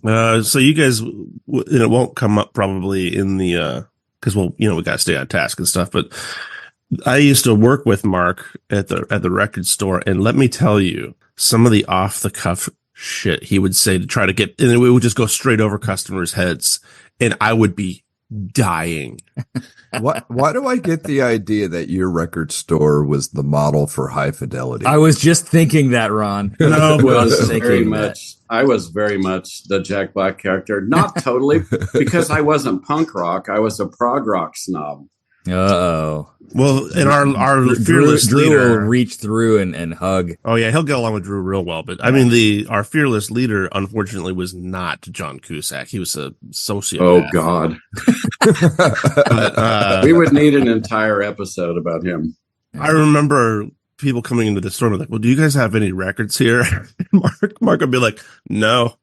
So you guys, and it won't come up probably in the, cause we gotta stay on task and stuff, but I used to work with Mark at the record store, and let me tell you, some of the off the cuff shit he would say to try to get, and it would just go straight over customers' heads, and I would be dying. Why do I get the idea that your record store was the model for High Fidelity? I was just thinking that, Ron. No, I was very much the Jack Black character. Not totally, because I wasn't punk rock. I was a prog rock snob. Uh-oh. Well, and our fearless Drew leader will reach through and hug. Oh yeah, he'll get along with Drew real well. But I mean, our fearless leader, unfortunately, was not John Cusack. He was a sociopath. Oh God. But, we would need an entire episode about him. I remember people coming into the store and like, "Well, do you guys have any records here?" Mark would be like, "No."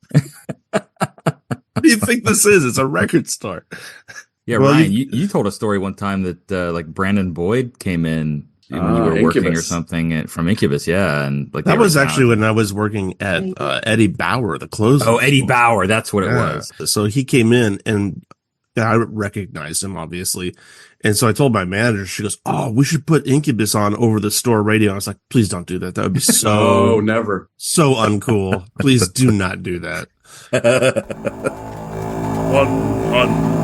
What do you think this is? It's a record store. Yeah, well, Ryan, you told a story one time that like Brandon Boyd came in when you were working or something from Incubus, yeah, and like that was actually when I was working at Eddie Bauer, the closer. Oh, Eddie Bauer, that's what it was. So he came in, and I recognized him obviously, and so I told my manager. She goes, "Oh, we should put Incubus on over the store radio." I was like, "Please don't do that. That would be so never so uncool. Please do not do that." 100.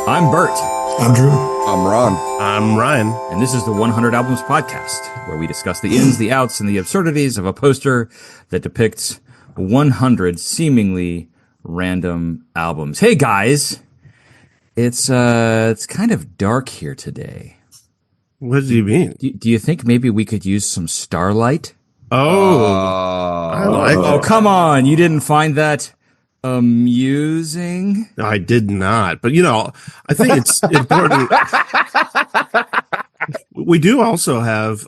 I'm Bert. I'm Drew. I'm Ron. I'm Ryan. And this is the 100 Albums Podcast, where we discuss the ins, the outs, and the absurdities of a poster that depicts 100 seemingly random albums. Hey guys, it's kind of dark here today. What do you mean? Do you think maybe we could use some starlight? I like Oh, come on. You didn't find that amusing? I did not. But, I think it's important. We do also have,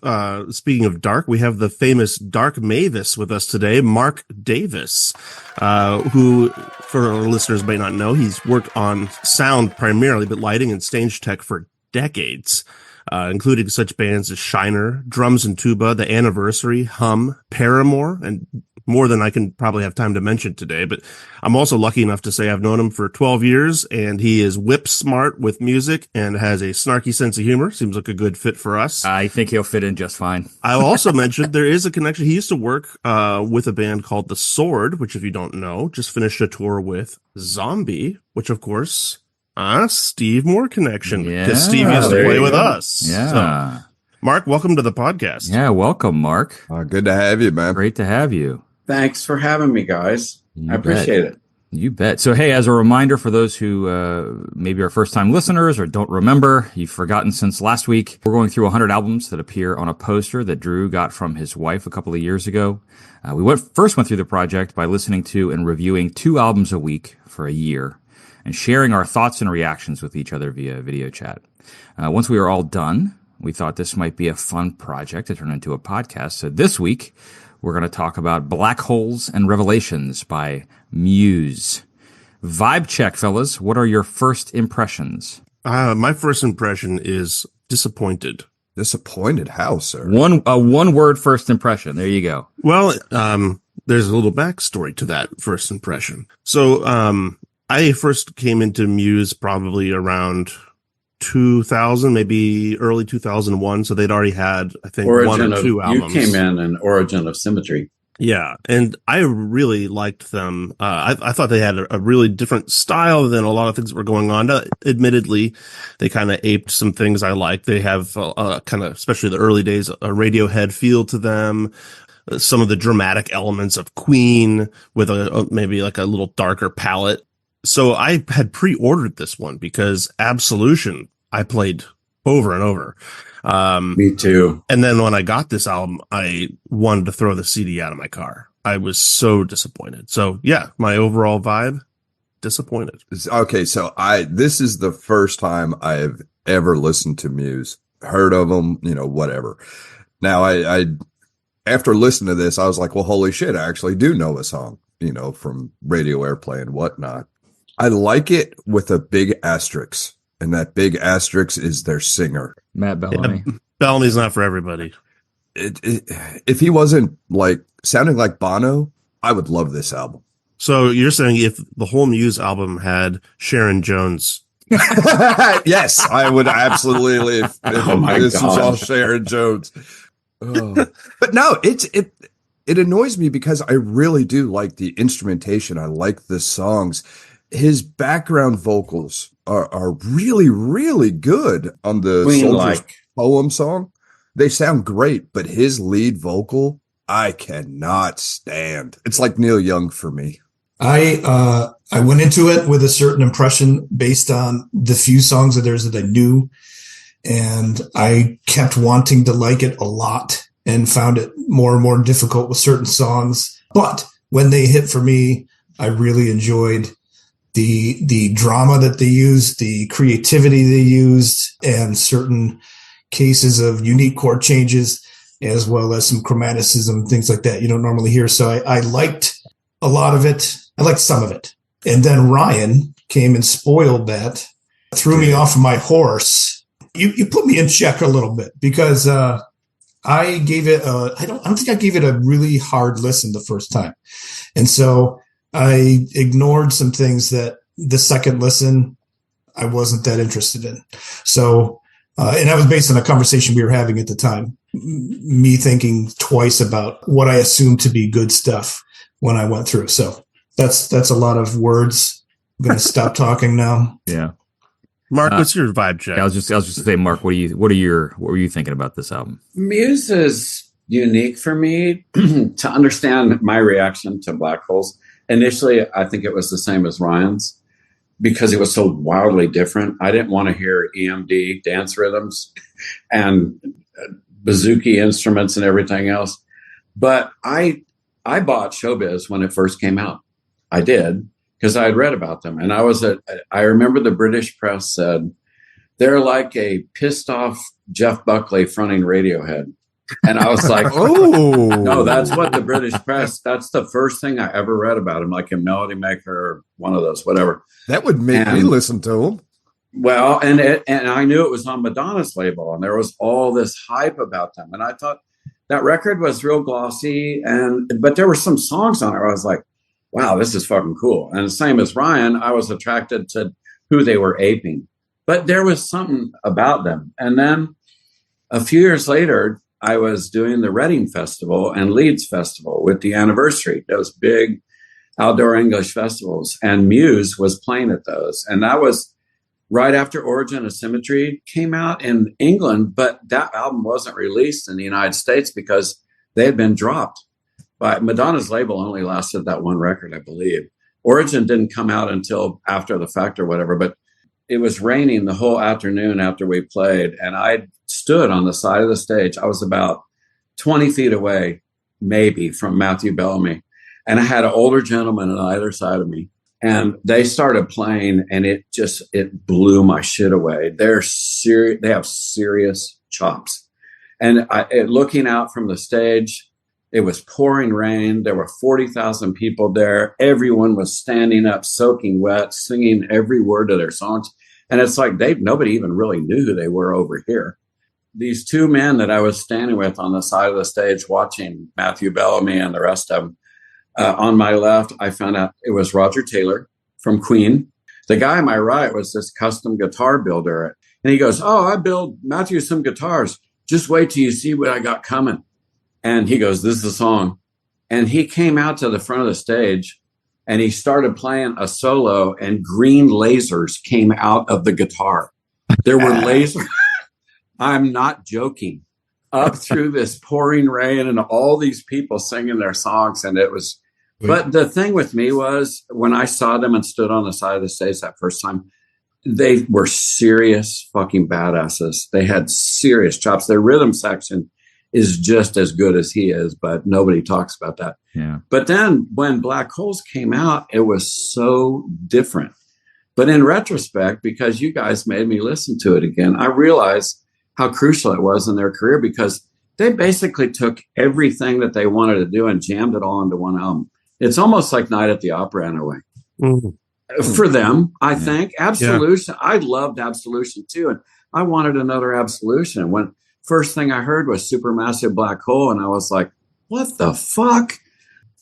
speaking of dark, we have the famous Dark Mavis with us today, Mark Davis, who, for our listeners may not know, he's worked on sound primarily, but lighting and stage tech for decades. Including such bands as Shiner, Drums and Tuba, The Anniversary, Hum, Paramore, and more than I can probably have time to mention today. But I'm also lucky enough to say I've known him for 12 years, and he is whip smart with music and has a snarky sense of humor. Seems like a good fit for us. I think he'll fit in just fine. I'll also mention there is a connection. He used to work with a band called The Sword, which if you don't know, just finished a tour with Zombie, which of course... Steve Moore connection. Because Steve used to play with us. Yeah. So, Mark, welcome to the podcast. Yeah, welcome, Mark. Good to have you, man. Great to have you. Thanks for having me, guys. I appreciate it. You bet. So, hey, as a reminder for those who maybe are first-time listeners or don't remember, you've forgotten since last week, we're going through 100 albums that appear on a poster that Drew got from his wife a couple of years ago. We first went through the project by listening to and reviewing 2 albums a week for a year, and sharing our thoughts and reactions with each other via video chat. Once we were all done, we thought this might be a fun project to turn into a podcast. So this week, we're going to talk about Black Holes and Revelations by Muse. Vibe check, fellas. What are your first impressions? My first impression is disappointed. Disappointed? How, sir? One word first impression. There you go. Well, there's a little backstory to that first impression. So, I first came into Muse probably around 2000, maybe early 2001. So they'd already had, I think, one or two albums. You came in Origin of Symmetry. Yeah. And I really liked them. I thought they had a really different style than a lot of things that were going on. Admittedly, they kind of aped some things I like. They have kind of, especially the early days, a Radiohead feel to them. Some of the dramatic elements of Queen with maybe like a little darker palette. So I had pre-ordered this one because Absolution I played over and over. Me too. And then when I got this album, I wanted to throw the CD out of my car. I was so disappointed. So yeah, my overall vibe, disappointed. Okay, so this is the first time I've ever listened to Muse. Heard of them, whatever. Now I after listening to this, I was like, well, holy shit, I actually do know a song, from radio airplay and whatnot. I like it with a big asterisk, and that big asterisk is their singer. Matt Bellamy. Bellamy's not for everybody. If he wasn't like sounding like Bono, I would love this album. So you're saying if the whole Muse album had Sharon Jones? Yes, I would absolutely leave. Oh my This was all God. Sharon Jones. Oh. But no, it annoys me because I really do like the instrumentation. I like the songs. His background vocals are really, really good on the Soldier's Poem song. They sound great, but his lead vocal, I cannot stand. It's like Neil Young for me. I went into it with a certain impression based on the few songs of theirs that I knew, and I kept wanting to like it a lot and found it more and more difficult with certain songs. But when they hit for me, I really enjoyed the drama that they used, the creativity they used, and certain cases of unique chord changes, as well as some chromaticism, things like that you don't normally hear. So I liked a lot of it. I liked some of it. And then Ryan came and spoiled that, threw me off of my horse. You put me in check a little bit because I gave it I don't think I gave it a really hard listen the first time. And so I ignored some things that the second listen I wasn't that interested in. So and that was based on a conversation we were having at the time, me thinking twice about what I assumed to be good stuff when I went through. So that's a lot of words. I'm going to stop talking now. Yeah. Mark, what's your vibe check? I was just gonna say, Mark, what were you thinking about this album? Muse is unique for me to understand my reaction to Black Holes. Initially, I think it was the same as Ryan's because it was so wildly different. I didn't want to hear EMD dance rhythms and bouzouki instruments and everything else. But I bought Showbiz when it first came out. I did because I had read about them. And I remember the British press said, they're like a pissed off Jeff Buckley fronting Radiohead. And I was like, oh, no, that's what the British press, that's the first thing I ever read about him, like a Melody Maker or one of those, whatever. That would make me listen to him. Well, and I knew it was on Madonna's label, and there was all this hype about them. And I thought that record was real glossy, but there were some songs on it where I was like, wow, this is fucking cool. And the same as Ryan, I was attracted to who they were aping. But there was something about them. And then a few years later, I was doing the Reading Festival and Leeds Festival with the Anniversary, those big outdoor English festivals. And Muse was playing at those. And that was right after Origin of Symmetry came out in England, but that album wasn't released in the United States because they had been dropped. But Madonna's label only lasted that one record, I believe. Origin didn't come out until after the fact or whatever, but it was raining the whole afternoon after we played, and I stood on the side of the stage. I was about 20 feet away, maybe, from Matthew Bellamy, and I had an older gentleman on either side of me, and they started playing, and it blew my shit away. They have serious chops, and looking out from the stage, it was pouring rain. There were 40,000 people there. Everyone was standing up, soaking wet, singing every word of their songs. And it's like nobody even really knew who they were over here. These two men that I was standing with on the side of the stage watching Matthew Bellamy and the rest of them, on my left, I found out it was Roger Taylor from Queen. The guy on my right was this custom guitar builder. And he goes, oh, I build Matthew some guitars. Just wait till you see what I got coming. And he goes, this is the song. And he came out to the front of the stage and he started playing a solo, and green lasers came out of the guitar. There were lasers. I'm not joking. Up through this pouring rain and all these people singing their songs. And it was, but the thing with me was when I saw them and stood on the side of the stage that first time, they were serious fucking badasses. They had serious chops. Their rhythm section is just as good as he is, but nobody talks about that. Yeah. But then when Black Holes came out, it was so different. But in retrospect, because you guys made me listen to it again, I realized how crucial it was in their career because they basically took everything that they wanted to do and jammed it all into one album. It's almost like Night at the Opera in a way. Mm-hmm. For them, I think. Absolution. Yeah. I loved Absolution too. And I wanted another Absolution. When first thing I heard was Supermassive Black Hole, and I was like, what the fuck?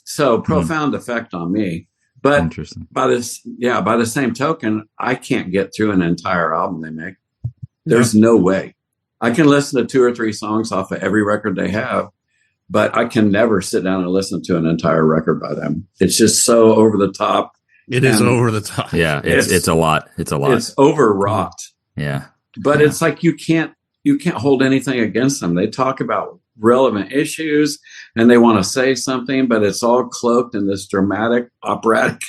So profound effect on me. But Interesting. by the same token, I can't get through an entire album they make. There's no way. I can listen to 2 or 3 songs off of every record they have, but I can never sit down and listen to an entire record by them. It's just so over the top. It is over the top. Yeah, it's a lot. It's a lot. It's overwrought. Yeah. But it's like you can't hold anything against them. They talk about relevant issues and they want to say something, but it's all cloaked in this dramatic, operatic,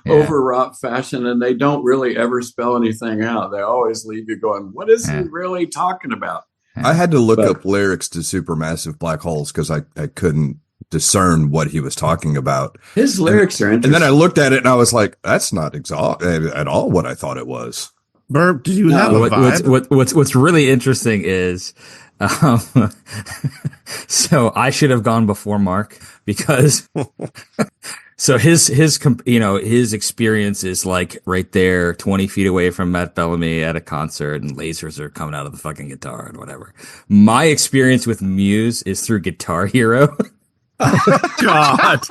overwrought fashion, and they don't really ever spell anything out. They always leave you going, what is he really talking about? I had to look up lyrics to Supermassive Black Holes because I couldn't discern what he was talking about. His lyrics are interesting. And then I looked at it and I was like, that's not at all what I thought it was. Bert, did you have a vibe? What's really interesting is, so I should have gone before Mark because, so his experience is like right there, 20 feet away from Matt Bellamy at a concert, and lasers are coming out of the fucking guitar and whatever. My experience with Muse is through Guitar Hero. God.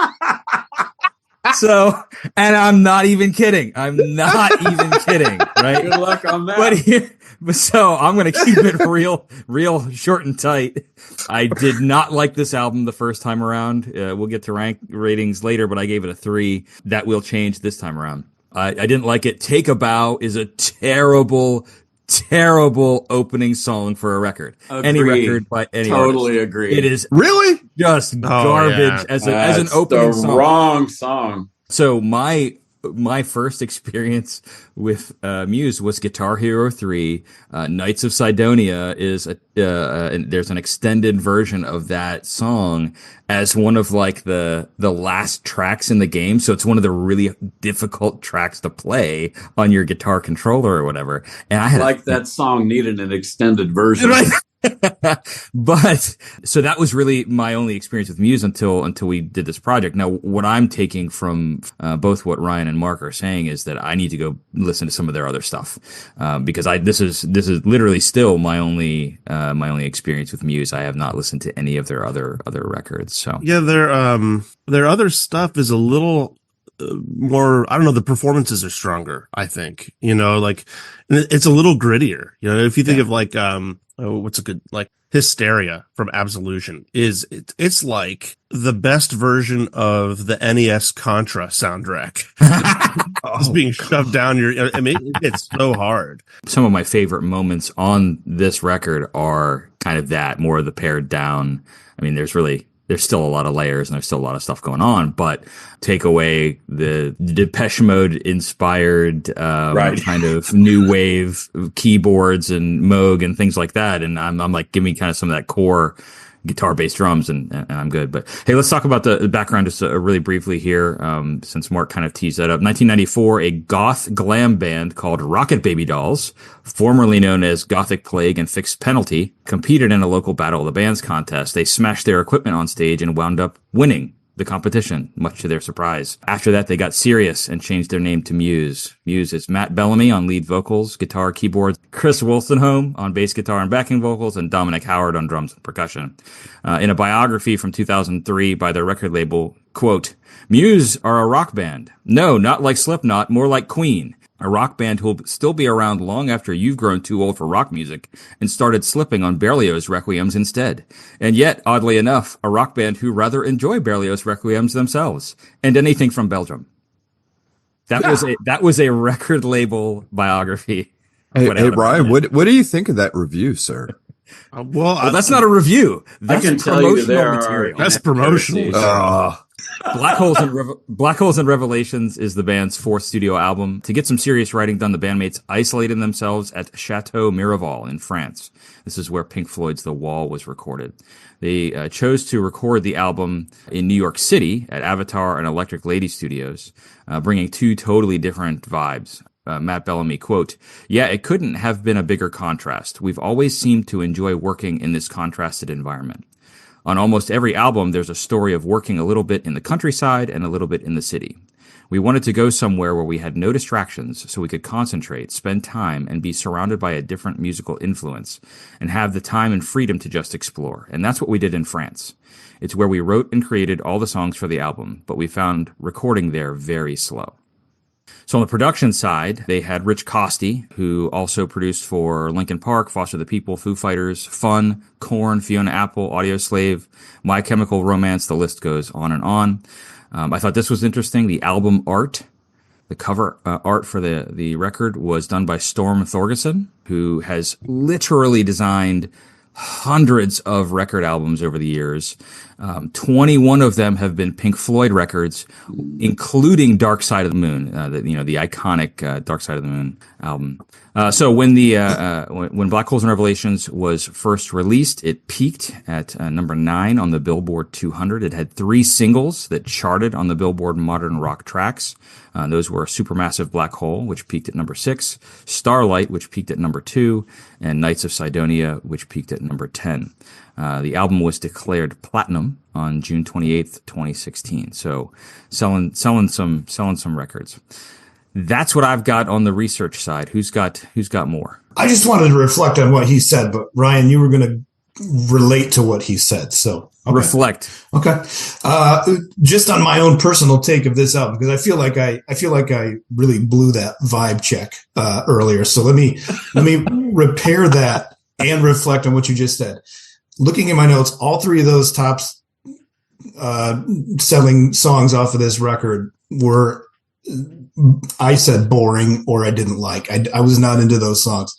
So, and I'm not even kidding. I'm not even kidding. Right? Good luck on that. But so I'm going to keep it real short and tight. I did not like this album the first time around. We'll get to rank ratings later, but I gave it a 3. That will change this time around. I didn't like it. Take a Bow is a terrible opening song for a record. Agreed. Any record by any totally artist. agree. It is Really just garbage as an opening song. Wrong song. So my first experience with Muse was Guitar Hero 3. Knights of Sidonia is there's an extended version of that song as one of like the last tracks in the game. So it's one of the really difficult tracks to play on your guitar controller or whatever. And I had that song needed an extended version. Right. But so that was really my only experience with Muse until we did this project. Now, what I'm taking from both what Ryan and Mark are saying is that I need to go listen to some of their other stuff because this is literally still my only experience with Muse. I have not listened to any of their other records. So yeah, their other stuff is a little more, I don't know, the performances are stronger, I think, like it's a little grittier, if you think of like what's a good, like Hysteria from Absolution it's like the best version of the NES Contra soundtrack. It's being shoved down it's so hard. Some of my favorite moments on this record are kind of that, more of the pared down. I mean, there's still a lot of layers and there's still a lot of stuff going on, but take away the Depeche Mode inspired kind of new wave keyboards and Moog and things like that. And I'm like, give me kind of some of that core guitar bass drums and I'm good. But hey, let's talk about the background just really briefly here, since Mark kind of teased that up. 1994, a goth glam band called Rocket Baby Dolls, formerly known as Gothic Plague and Fixed Penalty, competed in a local Battle of the Bands contest. They smashed their equipment on stage and wound up winning the competition, much to their surprise. After that, they got serious and changed their name to Muse. Muse is Matt Bellamy on lead vocals, guitar, keyboards, Chris Wolstenholme on bass guitar and backing vocals, and Dominic Howard on drums and percussion. In a biography from 2003 by their record label, quote, Muse are a rock band. No, not like Slipknot, more like Queen. A rock band who will still be around long after you've grown too old for rock music and started slipping on Berlioz requiems instead. And yet, oddly enough, a rock band who rather enjoy Berlioz requiems themselves and anything from Belgium. That was a record label biography. Hey Ryan, what do you think of that review, sir? Well, that's not a review. That's I can tell you promotional material. That's promotional. Black Holes and Revelations is the band's 4th studio album. To get some serious writing done, the bandmates isolated themselves at Château Miraval in France. This is where Pink Floyd's The Wall was recorded. They chose to record the album in New York City at Avatar and Electric Lady Studios, bringing 2 totally different vibes. Matt Bellamy, quote, yeah, it couldn't have been a bigger contrast. We've always seemed to enjoy working in this contrasted environment. On almost every album, there's a story of working a little bit in the countryside and a little bit in the city. We wanted to go somewhere where we had no distractions so we could concentrate, spend time, and be surrounded by a different musical influence and have the time and freedom to just explore. And that's what we did in France. It's where we wrote and created all the songs for the album, but we found recording there very slow. So on the production side, they had Rich Costey, who also produced for Linkin Park, Foster the People, Foo Fighters, Fun, Korn, Fiona Apple, Audioslave, My Chemical Romance, the list goes on and on. I thought this was interesting. The album art, the cover art for the record was done by Storm Thorgerson, who has literally designed hundreds of record albums over the years. 21 of them have been Pink Floyd records, including Dark Side of the Moon, the iconic Dark Side of the Moon album. So when when Black Holes and Revelations was first released, it peaked at number 9 on the Billboard 200. It had 3 singles that charted on the Billboard Modern Rock Tracks. Those were Supermassive Black Hole, which peaked at number 6, Starlight, which peaked at number 2, and Knights of Sidonia, which peaked at number 10. The album was declared platinum on June 28th, 2016. So selling some records. That's what I've got on the research side. Who's got more? I just wanted to reflect on what he said, but Ryan, you were going to relate to what he said. So okay. Reflect. Okay. Just on my own personal take of this album, because I feel like I really blew that vibe check earlier. So let me repair that and reflect on what you just said. Looking at my notes, all 3 of those top selling songs off of this record were, I said boring or I didn't like. I was not into those songs.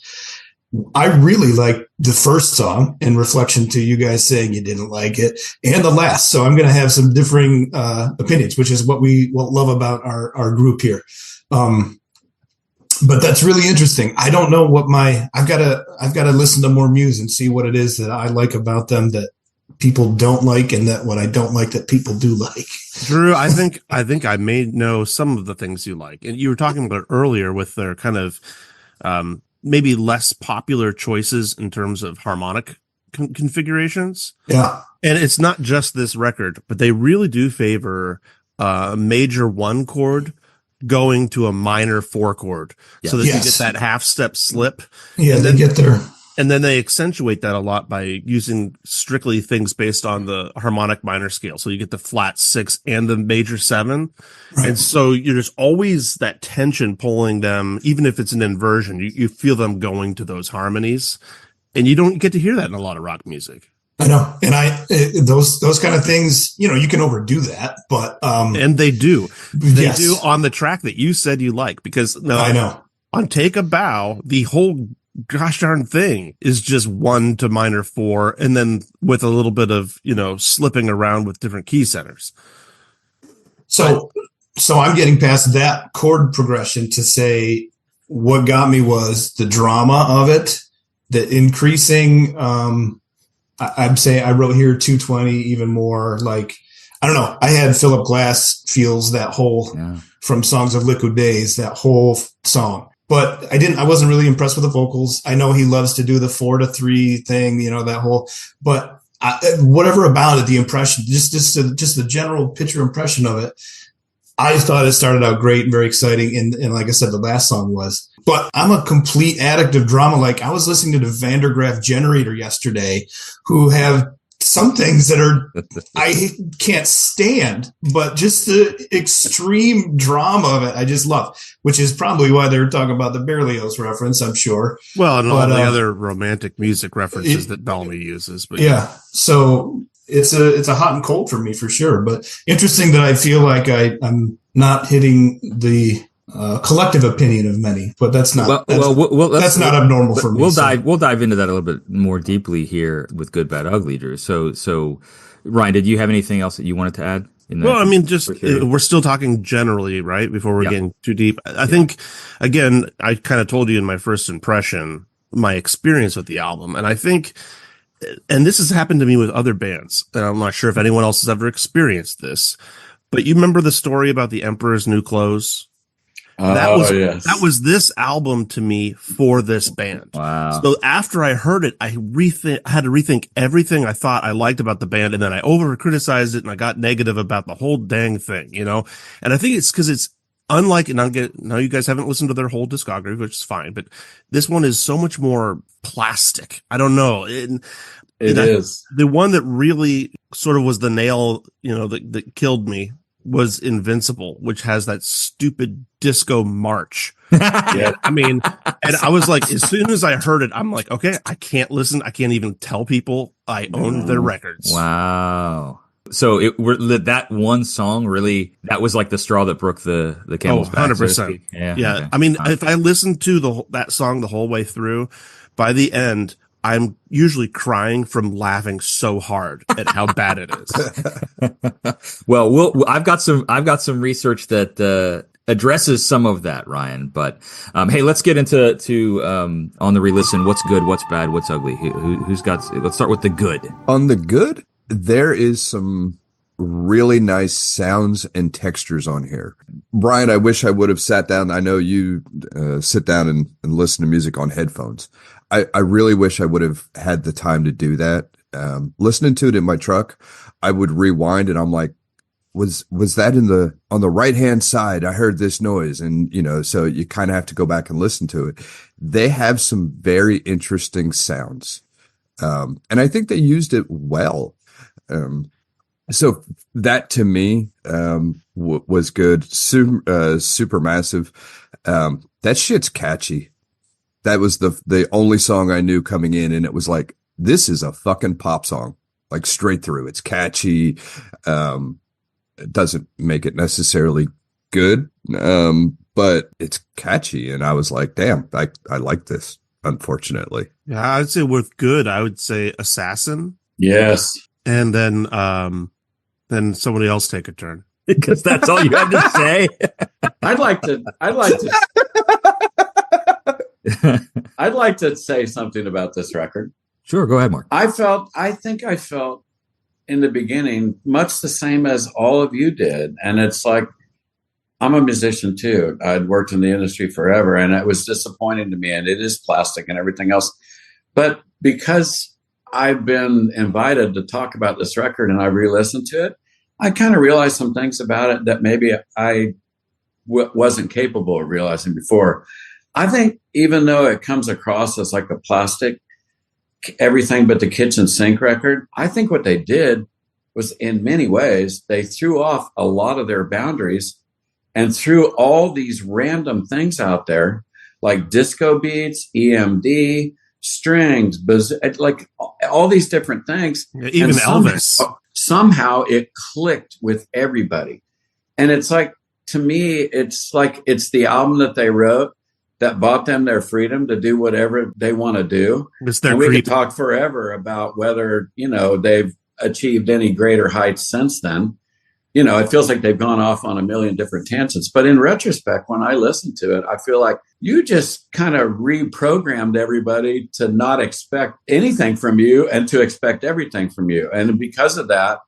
I really liked the first song, in reflection to you guys saying you didn't like it, and the last. So I'm going to have some differing opinions, which is what we love about our group here. But that's really interesting. I don't know what I've got to listen to more Muse and see what it is that I like about them that people don't like, and that what I don't like that people do like. Drew, I think I may know some of the things you like, and you were talking about earlier with their kind of maybe less popular choices in terms of harmonic configurations. Yeah, and it's not just this record, but they really do favor a major 1 chord going to a minor 4 chord, so that you get that half step slip. Yeah, and they get there. And then they accentuate that a lot by using strictly things based on the harmonic minor scale. So you get the flat 6 and the major 7. Right. And so there's always that tension pulling them, even if it's an inversion, you feel them going to those harmonies, and you don't get to hear that in a lot of rock music. I know. And those kind of things, you can overdo that, but, and they do on the track that you said you like, because I know on Take a Bow, the whole gosh darn thing is just 1 to minor 4, and then with a little bit of slipping around with different key centers. So I'm getting past that chord progression to say what got me was the drama of it, the increasing. I'd say I wrote here 220 even more. Like, I don't know. I had Philip Glass feels that whole from Songs of Liquid Days, that whole song. But I wasn't really impressed with the vocals. I know he loves to do the 4-3 thing, that whole, but whatever about it, the impression, just the general picture impression of it, I thought it started out great and very exciting. And like I said, the last song was, but I'm a complete addict of drama. Like, I was listening to the Vandergraaf Generator yesterday, who have some things that are I can't stand, but just the extreme drama of it I just love, which is probably why they were talking about the Berlioz reference, I'm sure. Well, and all the other romantic music references that Bellamy uses. But yeah, so it's a hot and cold for me for sure. But interesting that I feel like I'm not hitting the collective opinion of many, but that's not that's not abnormal for me. We'll dive into that a little bit more deeply here with Good, Bad, Ugly, Drew. So Ryan, did you have anything else that you wanted to add? Well, I mean, we're still talking generally, right? Before we're getting too deep. I think, again, I kind of told you in my first impression, my experience with the album. And I think, and this has happened to me with other bands, and I'm not sure if anyone else has ever experienced this, but you remember the story about the Emperor's New Clothes? Yes. That was this album to me for this band. Wow. So after I heard it, I had to rethink everything I thought I liked about the band, and then I over criticized it and I got negative about the whole dang thing, you know? And I think it's because it's unlike, and now you guys haven't listened to their whole discography, which is fine, but this one is so much more plastic. I don't know. It is. The one that really sort of was the nail, you know, that killed me was Invincible, which has that stupid disco march. Yeah, I mean, and I was like, as soon as I heard it, I'm like, okay, I can't listen. I can't even tell people I owned their records. Wow. So that one song really, that was like the straw that broke the camel's back. 100%. Yeah. Okay. I mean, if I listened to that song the whole way through, by the end, I'm usually crying from laughing so hard at how bad it is. Well, I've got some research that addresses some of that, Ryan. But hey, let's get into on the re-listen. What's good? What's bad? What's ugly? Who's got? Let's start with the good. On the good, there is some really nice sounds and textures on here. Brian, I wish I would have sat down. I know you sit down and listen to music on headphones. I really wish I would have had the time to do that. Listening to it in my truck, I would rewind and I'm like, was that on the right hand side? I heard this noise. And, you know, so you kind of have to go back and listen to it. They have some very interesting sounds. And I think they used it well. So that to me, was good. Supermassive. That shit's catchy. That was the only song I knew coming in. And it was like, this is a fucking pop song, like straight through. It's catchy. It doesn't make it necessarily good. But it's catchy. And I was like, damn, I like this, unfortunately. Yeah, I'd say with good, I would say Assassin. Yes. And then somebody else take a turn. Because that's all you have to say. I'd like to say something about this record. Sure, go ahead, Mark. I think I felt in the beginning much the same as all of you did. And it's like, I'm a musician too. I'd worked in the industry forever and it was disappointing to me, and it is plastic and everything else. But because I've been invited to talk about this record and I re-listened to it, I kind of realized some things about it that maybe I wasn't capable of realizing before. I think even though it comes across as like a plastic, everything but the kitchen sink record, I think what they did was, in many ways, they threw off a lot of their boundaries and threw all these random things out there, like disco beats, EMD, strings, like all these different things. Yeah, even Elvis. Somehow it clicked with everybody. And it's like, to me, it's like it's the album that they wrote that bought them their freedom to do whatever they want to do. And we could talk forever about whether, you know, they've achieved any greater heights since then. You know, it feels like they've gone off on a million different tangents. But in retrospect, when I listen to it, I feel like you just kind of reprogrammed everybody to not expect anything from you and to expect everything from you. And because of that,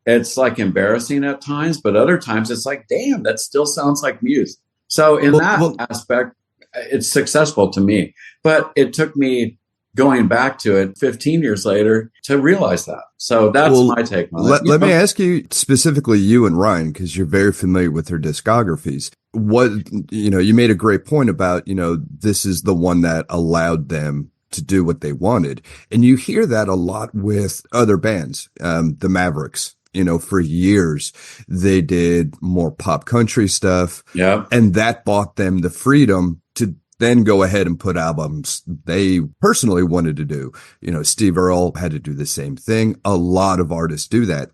it's like embarrassing at times, but other times it's like, damn, that still sounds like Muse. So in that aspect, it's successful to me. But it took me going back to it 15 years later to realize that. So that's my take on it. Let me ask you specifically, you and Ryan, because you're very familiar with their discographies. What, you know, you made a great point about, you know, this is the one that allowed them to do what they wanted. And you hear that a lot with other bands, the Mavericks. You know, for years, they did more pop country stuff. Yeah. And that bought them the freedom to then go ahead and put albums they personally wanted to do. You know, Steve Earle had to do the same thing. A lot of artists do that.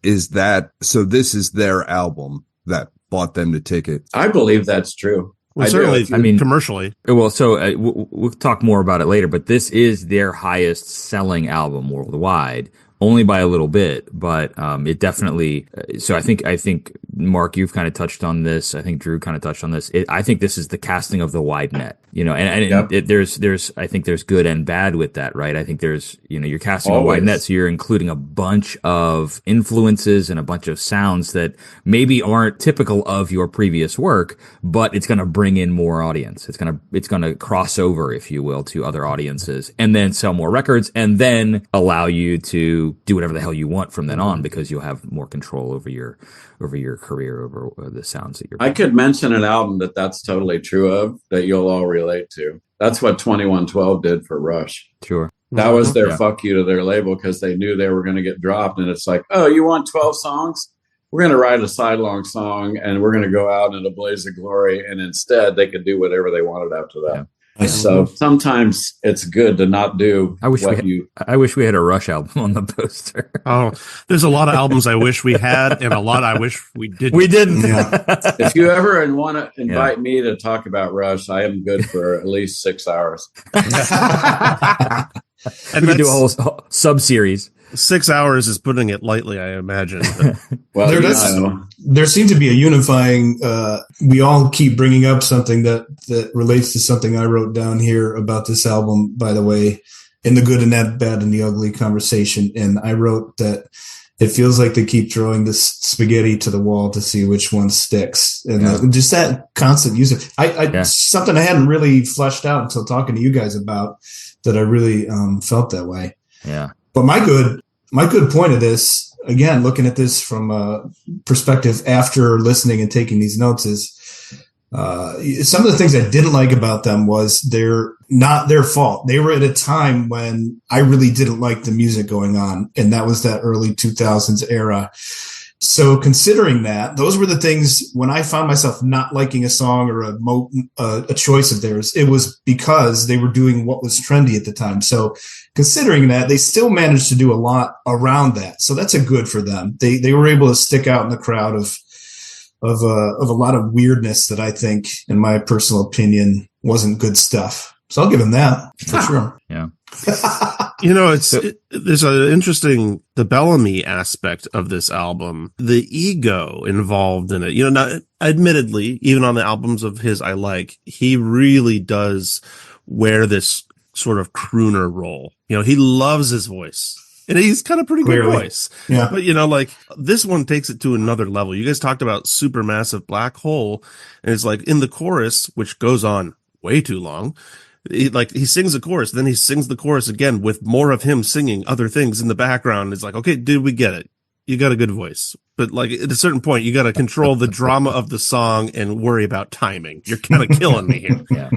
So this is their album that bought them the ticket. I believe that's true. Well, certainly, I mean, commercially. Well, so we'll talk more about it later, but this is their highest selling album worldwide. Only by a little bit, but it definitely. So I think Mark, you've kind of touched on this. I think Drew kind of touched on this. I think this is the casting of the wide net, I think there's good and bad with that, right? I think there's, you're casting a wide net, so you're including a bunch of influences and a bunch of sounds that maybe aren't typical of your previous work, but it's going to bring in more audience. It's going to cross over, if you will, to other audiences, and then sell more records, and then allow you to do whatever the hell you want from then on, because you'll have more control over your career, over the sounds that you're playing. I could mention an album that's totally true of, that you'll all relate to. That's what 2112 did for Rush. Sure. That was their fuck you to their label, because they knew they were going to get dropped. And it's like, oh, you want 12 songs? We're going to write a sidelong song, and we're going to go out in a blaze of glory. And instead, they could do whatever they wanted after that. Yeah. So sometimes it's good to not do I wish we had a Rush album on the poster. Oh, there's a lot of albums I wish we had, and a lot I wish we didn't. We didn't. Yeah. If you ever want to invite me to talk about Rush, I am good for at least 6 hours. And we can do a whole sub-series. 6 hours is putting it lightly, I imagine. Well, there seems to be a unifying. We all keep bringing up something that relates to something I wrote down here about this album, by the way, in the good and that bad and the ugly conversation. And I wrote that it feels like they keep throwing this spaghetti to the wall to see which one sticks. And just that constant use of something I hadn't really fleshed out until talking to you guys about, that I really felt that way. Yeah. But my good point of this, again, looking at this from a perspective after listening and taking these notes, is some of the things I didn't like about them was they're not their fault. They were at a time when I really didn't like the music going on, and that was that early 2000s era. So considering that, those were the things when I found myself not liking a song or a choice of theirs, it was because they were doing what was trendy at the time. So considering that, they still managed to do a lot around that. So that's a good for them. They were able to stick out in the crowd of a lot of weirdness that I think, in my personal opinion, wasn't good stuff. So I'll give them that for sure. Yeah. There's an interesting, the Bellamy aspect of this album, the ego involved in it. Now, admittedly, even on the albums of his I like, he really does wear this sort of crooner role. He loves his voice. And he's kind of pretty good voice. Yeah. But, like, this one takes it to another level. You guys talked about Supermassive Black Hole, and it's like in the chorus, which goes on way too long. He sings a chorus, then he sings the chorus again with more of him singing other things in the background. It's like, okay, dude, we get it. You got a good voice. But like at a certain point, you got to control the drama of the song and worry about timing. You're kind of killing me here. Yeah.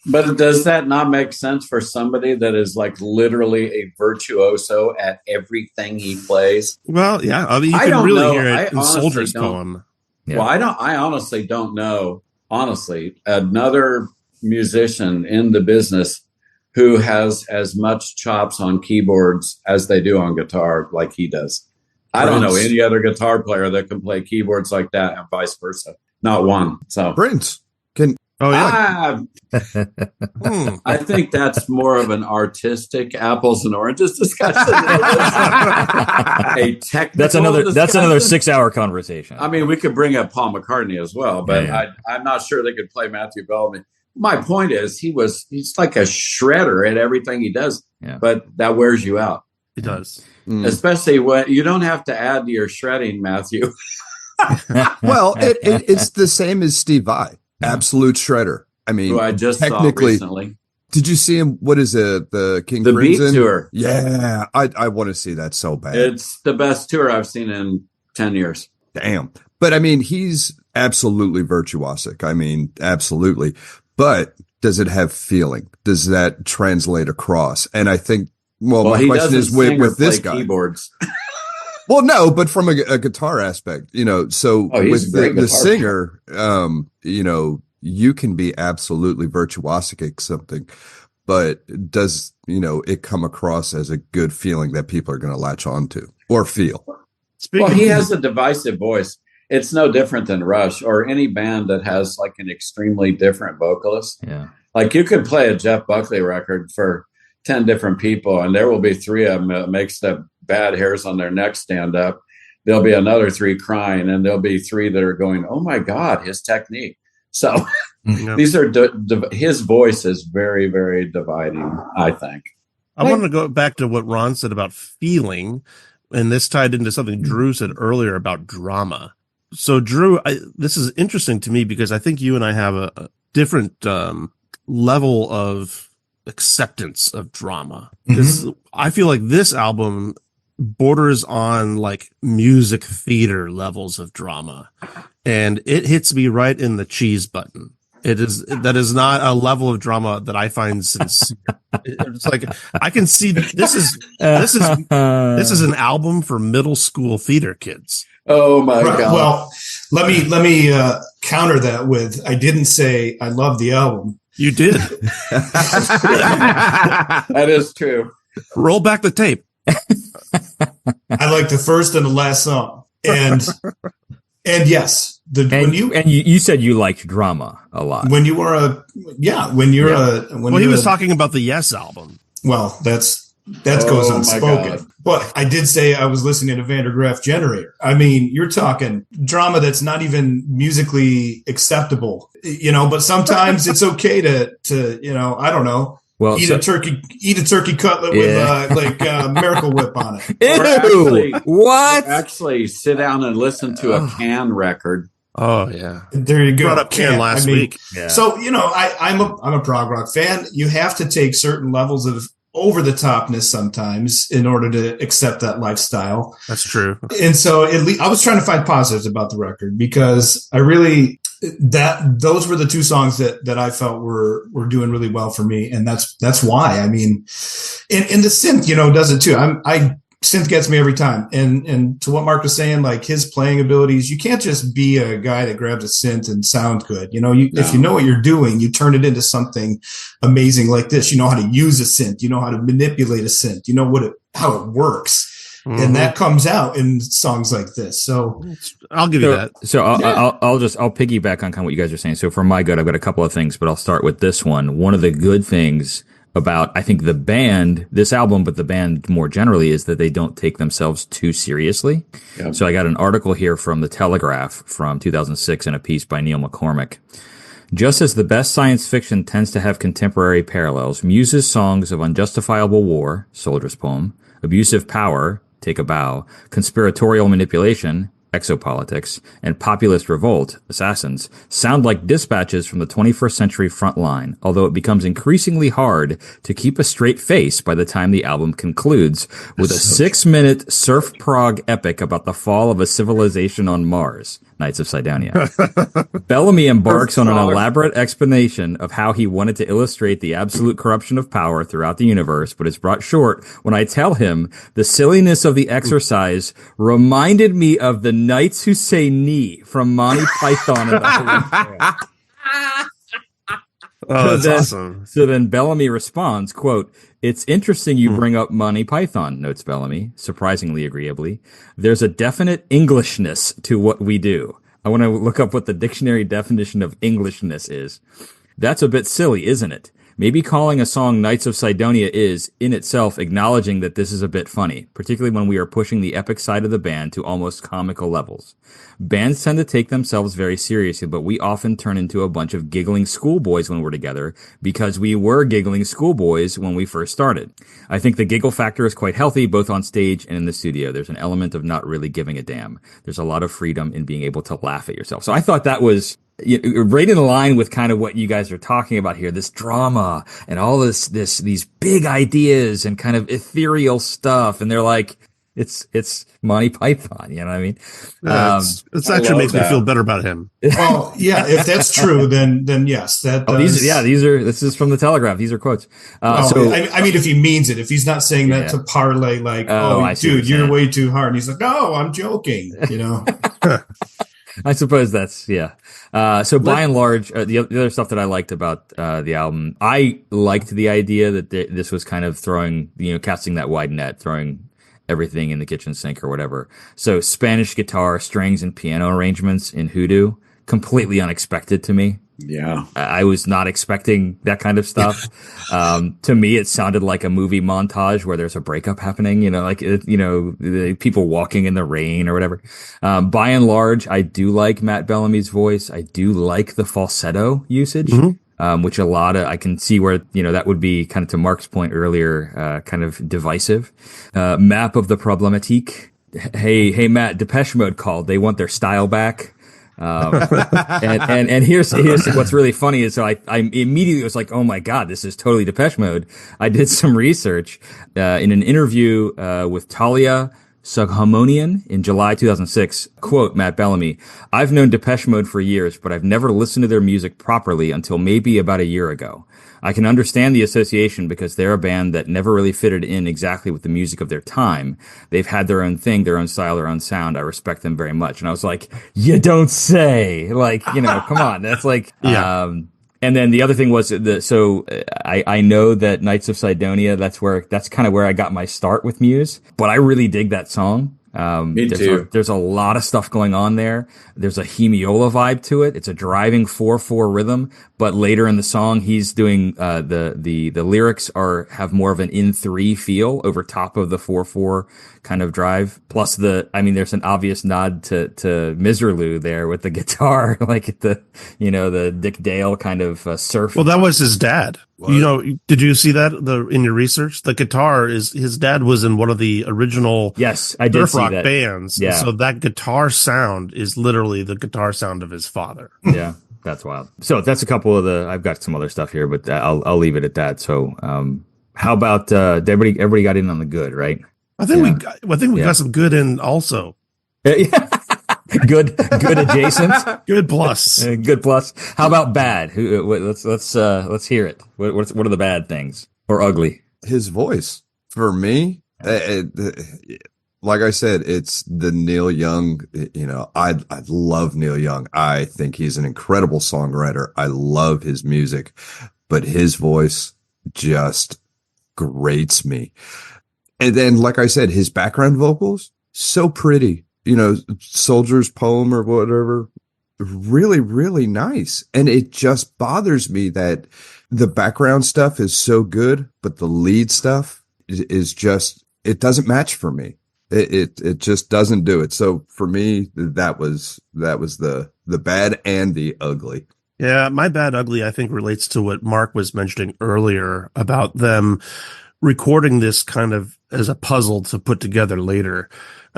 But does that not make sense for somebody that is like literally a virtuoso at everything he plays? Well, yeah. I mean, you can really hear it in Soldier's Poem. Yeah. Well, I honestly don't know. Honestly, another musician in the business who has as much chops on keyboards as they do on guitar, like he does. I don't know any other guitar player that can play keyboards like that, and vice versa. Not one. So Prince can. Oh yeah. I think that's more of an artistic apples and oranges discussion. A technical. That's another 6 hour conversation. I mean, we could bring up Paul McCartney as well, but I'm not sure they could play Matthew Bellamy. My point is, he's like a shredder at everything he does, but that wears you out. It does. Especially when you don't have to add to your shredding, Matthew. Well, it's the same as Steve Vai, absolute shredder. I mean, who I just technically, saw recently. Did you see him? What is it? The King the Crimson? Beat Tour. Yeah, I want to see that so bad. It's the best tour I've seen in 10 years. Damn. But I mean, he's absolutely virtuosic. I mean, absolutely. But does it have feeling? Does that translate across? And I think, well my question is with this guy. Keyboards. Well, no, but from a guitar aspect, so with the singer, you can be absolutely virtuosic at something, but does, it come across as a good feeling that people are going to latch onto or feel? He has a divisive voice. It's no different than Rush or any band that has like an extremely different vocalist. Yeah. Like you could play a Jeff Buckley record for 10 different people and there will be 3 of them that makes the bad hairs on their neck stand up. there'll be another 3 crying, and there'll be 3 that are going, oh my God, his technique. So these are, his voice is very, very dividing, I think. I want to go back to what Ron said about feeling, and this tied into something Drew said earlier about drama. So Drew, this is interesting to me because I think you and I have a different level of acceptance of drama. I feel like this album borders on like music theater levels of drama, and it hits me right in the cheese button. That is not a level of drama that I find sincere. It's like I can see this is an album for middle school theater kids. Oh my God. Well, let me counter that with, I didn't say I love the album. You did. That is true. Roll back the tape. I like the first and the last song, and yes, you said you liked drama a lot. When you were he was talking about the Yes album. Well, that goes unspoken. But I did say I was listening to Vandergraaf Generator. I mean, you're talking drama that's not even musically acceptable, but sometimes it's okay to I don't know. Well, eat a turkey cutlet with Miracle Whip on it. Ew, what? Actually, sit down and listen to a Can record. Oh yeah, there you go. Brought up Can last week. Yeah. So I'm a prog rock fan. You have to take certain levels of over the topness sometimes in order to accept that lifestyle. That's true. And so at least I was trying to find positives about the record, because I really those were the 2 songs that I felt were doing really well for me, and that's why. I mean, and the synth does it too. Synth gets me every time. And to what Mark was saying, like his playing abilities, you can't just be a guy that grabs a synth and sound good. If you know what you're doing, you turn it into something amazing like this. You know how to use a synth. You know how to manipulate a synth. You know how it works. Mm-hmm. And that comes out in songs like this. So I'll give you that. So I'll piggyback on kind of what you guys are saying. So for my good, I've got a couple of things, but I'll start with this one. One of the good things about, I think, the band, this album, but the band more generally, is that they don't take themselves too seriously. Yep. So I got an article here from The Telegraph from 2006 in a piece by Neil McCormick. Just as the best science fiction tends to have contemporary parallels, Muse's songs of unjustifiable war, Soldier's Poem, abusive power, Take a Bow, conspiratorial manipulation, Exopolitics, and populist revolt, Assassins, sound like dispatches from the 21st century front line, although it becomes increasingly hard to keep a straight face by the time the album concludes with a 6-minute surf prog epic about the fall of a civilization on Mars, Knights of Sidonia. Bellamy embarks on an elaborate explanation of how he wanted to illustrate the absolute corruption of power throughout the universe, but is brought short when I tell him the silliness of the exercise reminded me of the Knights Who Say Knee from Monty Python and the Holy Grail. Oh, that's awesome. So then Bellamy responds, quote, "It's interesting you bring up Monty Python," notes Bellamy, surprisingly agreeably. "There's a definite Englishness to what we do." I want to look up what the dictionary definition of Englishness is. "That's a bit silly, isn't it? Maybe calling a song Knights of Sidonia is, in itself, acknowledging that this is a bit funny, particularly when we are pushing the epic side of the band to almost comical levels. Bands tend to take themselves very seriously, but we often turn into a bunch of giggling schoolboys when we're together, because we were giggling schoolboys when we first started. I think the giggle factor is quite healthy, both on stage and in the studio. There's an element of not really giving a damn. There's a lot of freedom in being able to laugh at yourself." So I thought that was right in line with kind of what you guys are talking about here, this drama and all these big ideas and kind of ethereal stuff. And they're like, it's Monty Python. You know what I mean? It actually makes me feel better about him. Well, yeah, if that's true, then yes, that does. This is from the Telegraph. These are quotes. I mean, if he means it, if he's not saying that to parlay, like, dude, you're way too hard. And he's like, no, I'm joking, I suppose that's, yeah. So by and large, the other stuff that I liked about the album, I liked the idea that this was kind of throwing, casting that wide net, throwing everything in the kitchen sink or whatever. So Spanish guitar, strings, and piano arrangements in Hoodoo, completely unexpected to me. Yeah. I was not expecting that kind of stuff. To me, it sounded like a movie montage where there's a breakup happening, the people walking in the rain or whatever. By and large, I do like Matt Bellamy's voice. I do like the falsetto usage. Which I can see where, that would be kind of, to Mark's point earlier, kind of divisive. Map of the Problematique. Hey, Matt, Depeche Mode called. They want their style back. And here's what's really funny is, so I immediately was like, oh my God, this is totally Depeche Mode. I did some research, in an interview, with Talia Sughamonian in July 2006. Quote, Matt Bellamy, I've known Depeche Mode for years, but I've never listened to their music properly until maybe about a year ago. I can understand the association because they're a band that never really fitted in exactly with the music of their time. They've had their own thing, their own style, their own sound. I respect them very much. And I was like, you don't say. Like, come on. That's like, Yeah. And then the other thing was I know that Knights of Sidonia, that's kind of where I got my start with Muse, but I really dig that song. Me too. There's a lot of stuff going on there. There's a Hemiola vibe to it. It's a driving 4/4 rhythm, but later in the song, he's doing, the lyrics have more of an in 3 feel over top of the 4/4 kind of drive. Plus there's an obvious nod to Miserlou there with the guitar, like the Dick Dale kind of surf. Well, that was his dad. What? Did you see that in your research? The guitar his dad was in one of the original yes, I did surf see rock that. bands. Yeah. So that guitar sound is literally the guitar sound of his father. Yeah, that's wild. So that's a couple of I've got some other stuff here, but I'll leave it at that. So, how about everybody got in on the good, right? I think we got some good in also. Good adjacent. Good plus. Good plus. How about bad? Let's hear it. What are the bad things or ugly? His voice for me, like I said, it's the Neil Young. I love Neil Young. I think he's an incredible songwriter. I love his music, but his voice just grates me. And then, like I said, his background vocals, so pretty. Soldier's Poem or whatever, really, really nice. And it just bothers me that the background stuff is so good, but the lead stuff is just, it doesn't match for me. It just doesn't do it. So for me, that was the bad and the ugly. Yeah, my bad ugly, I think, relates to what Mark was mentioning earlier about them recording this kind of as a puzzle to put together later.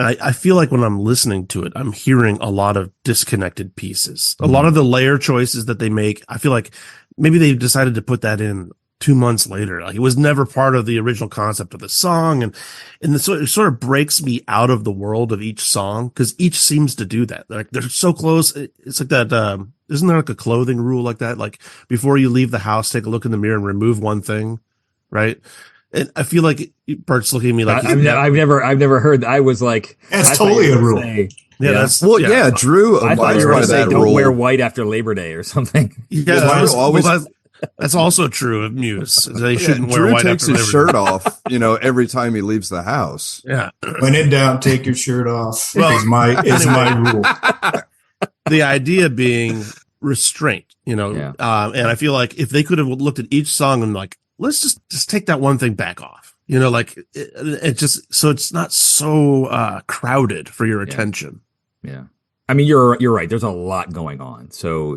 I feel like when I'm listening to it, I'm hearing a lot of disconnected pieces. A lot of the layer choices that they make, I feel like maybe they decided to put that in 2 months later. Like, it was never part of the original concept of the song. And it sort of breaks me out of the world of each song, because each seems to do that. Like, they're so close. It's like that, isn't there like a clothing rule like that? Like, before you leave the house, take a look in the mirror and remove one thing, right? And I feel like Bert's looking at me like, I've never heard. I was like, That's totally a rule. Drew. I thought you were going to say don't rule. wear white after Labor Day or something. Yeah, always. That's also true of Muse. They shouldn't wear Drew white takes after his Labor shirt Day. off, every time he leaves the house. Yeah. When in doubt, take your shirt off. Well, is my rule. The idea being restraint, and I feel like if they could have looked at each song and like, let's just take that one thing back off, it just, so it's not so crowded for your attention. Yeah. I mean, you're right. There's a lot going on. So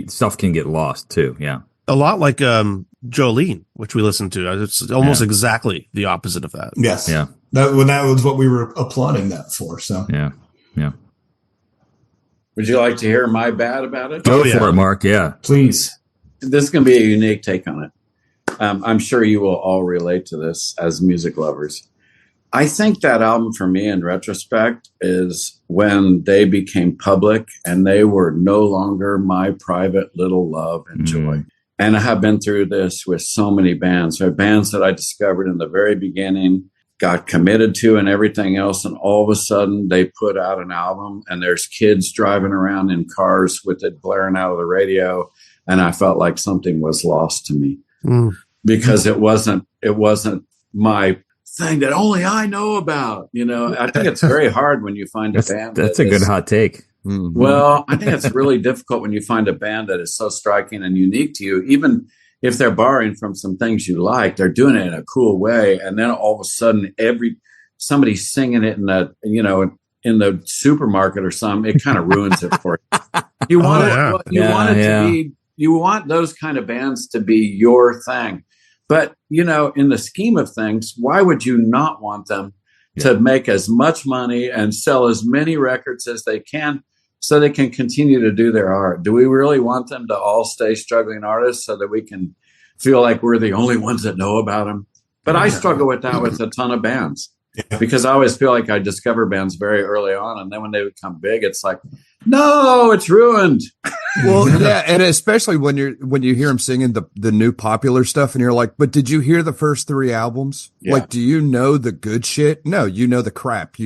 stuff can get lost too. Yeah. A lot like Jolene, which we listened to. It's almost exactly the opposite of that. Yes. Yeah. That was what we were applauding that for. So Yeah. Yeah. Would you like to hear my bad about it? Go for it, Mark. Yeah. please. This is going to be a unique take on it. I'm sure you will all relate to this as music lovers. I think that album for me, in retrospect, is when they became public and they were no longer my private little love and joy. And I have been through this with so many bands. There are bands that I discovered in the very beginning, got committed to and everything else. And all of a sudden they put out an album and there's kids driving around in cars with it blaring out of the radio. And I felt like something was lost to me because it wasn't my thing that only I know about. I think it's very hard when you find a band. That's a good hot take. Well, I think it's really difficult when you find a band that is so striking and unique to you, even if they're borrowing from some things you like, they're doing it in a cool way. And then all of a sudden, somebody's singing it in the supermarket or something, it kind of ruins it for you. You want those kind of bands to be your thing. But, in the scheme of things, why would you not want them to make as much money and sell as many records as they can so they can continue to do their art? Do we really want them to all stay struggling artists so that we can feel like we're the only ones that know about them? But I struggle with that with a ton of bands. Because I always feel like I discover bands very early on, and then when they become big, it's like, no, it's ruined. Well, yeah, and especially when you hear them singing the new popular stuff, and you're like, but did you hear the first 3 albums? Yeah. Like, do you know the good shit? No, you know the crap.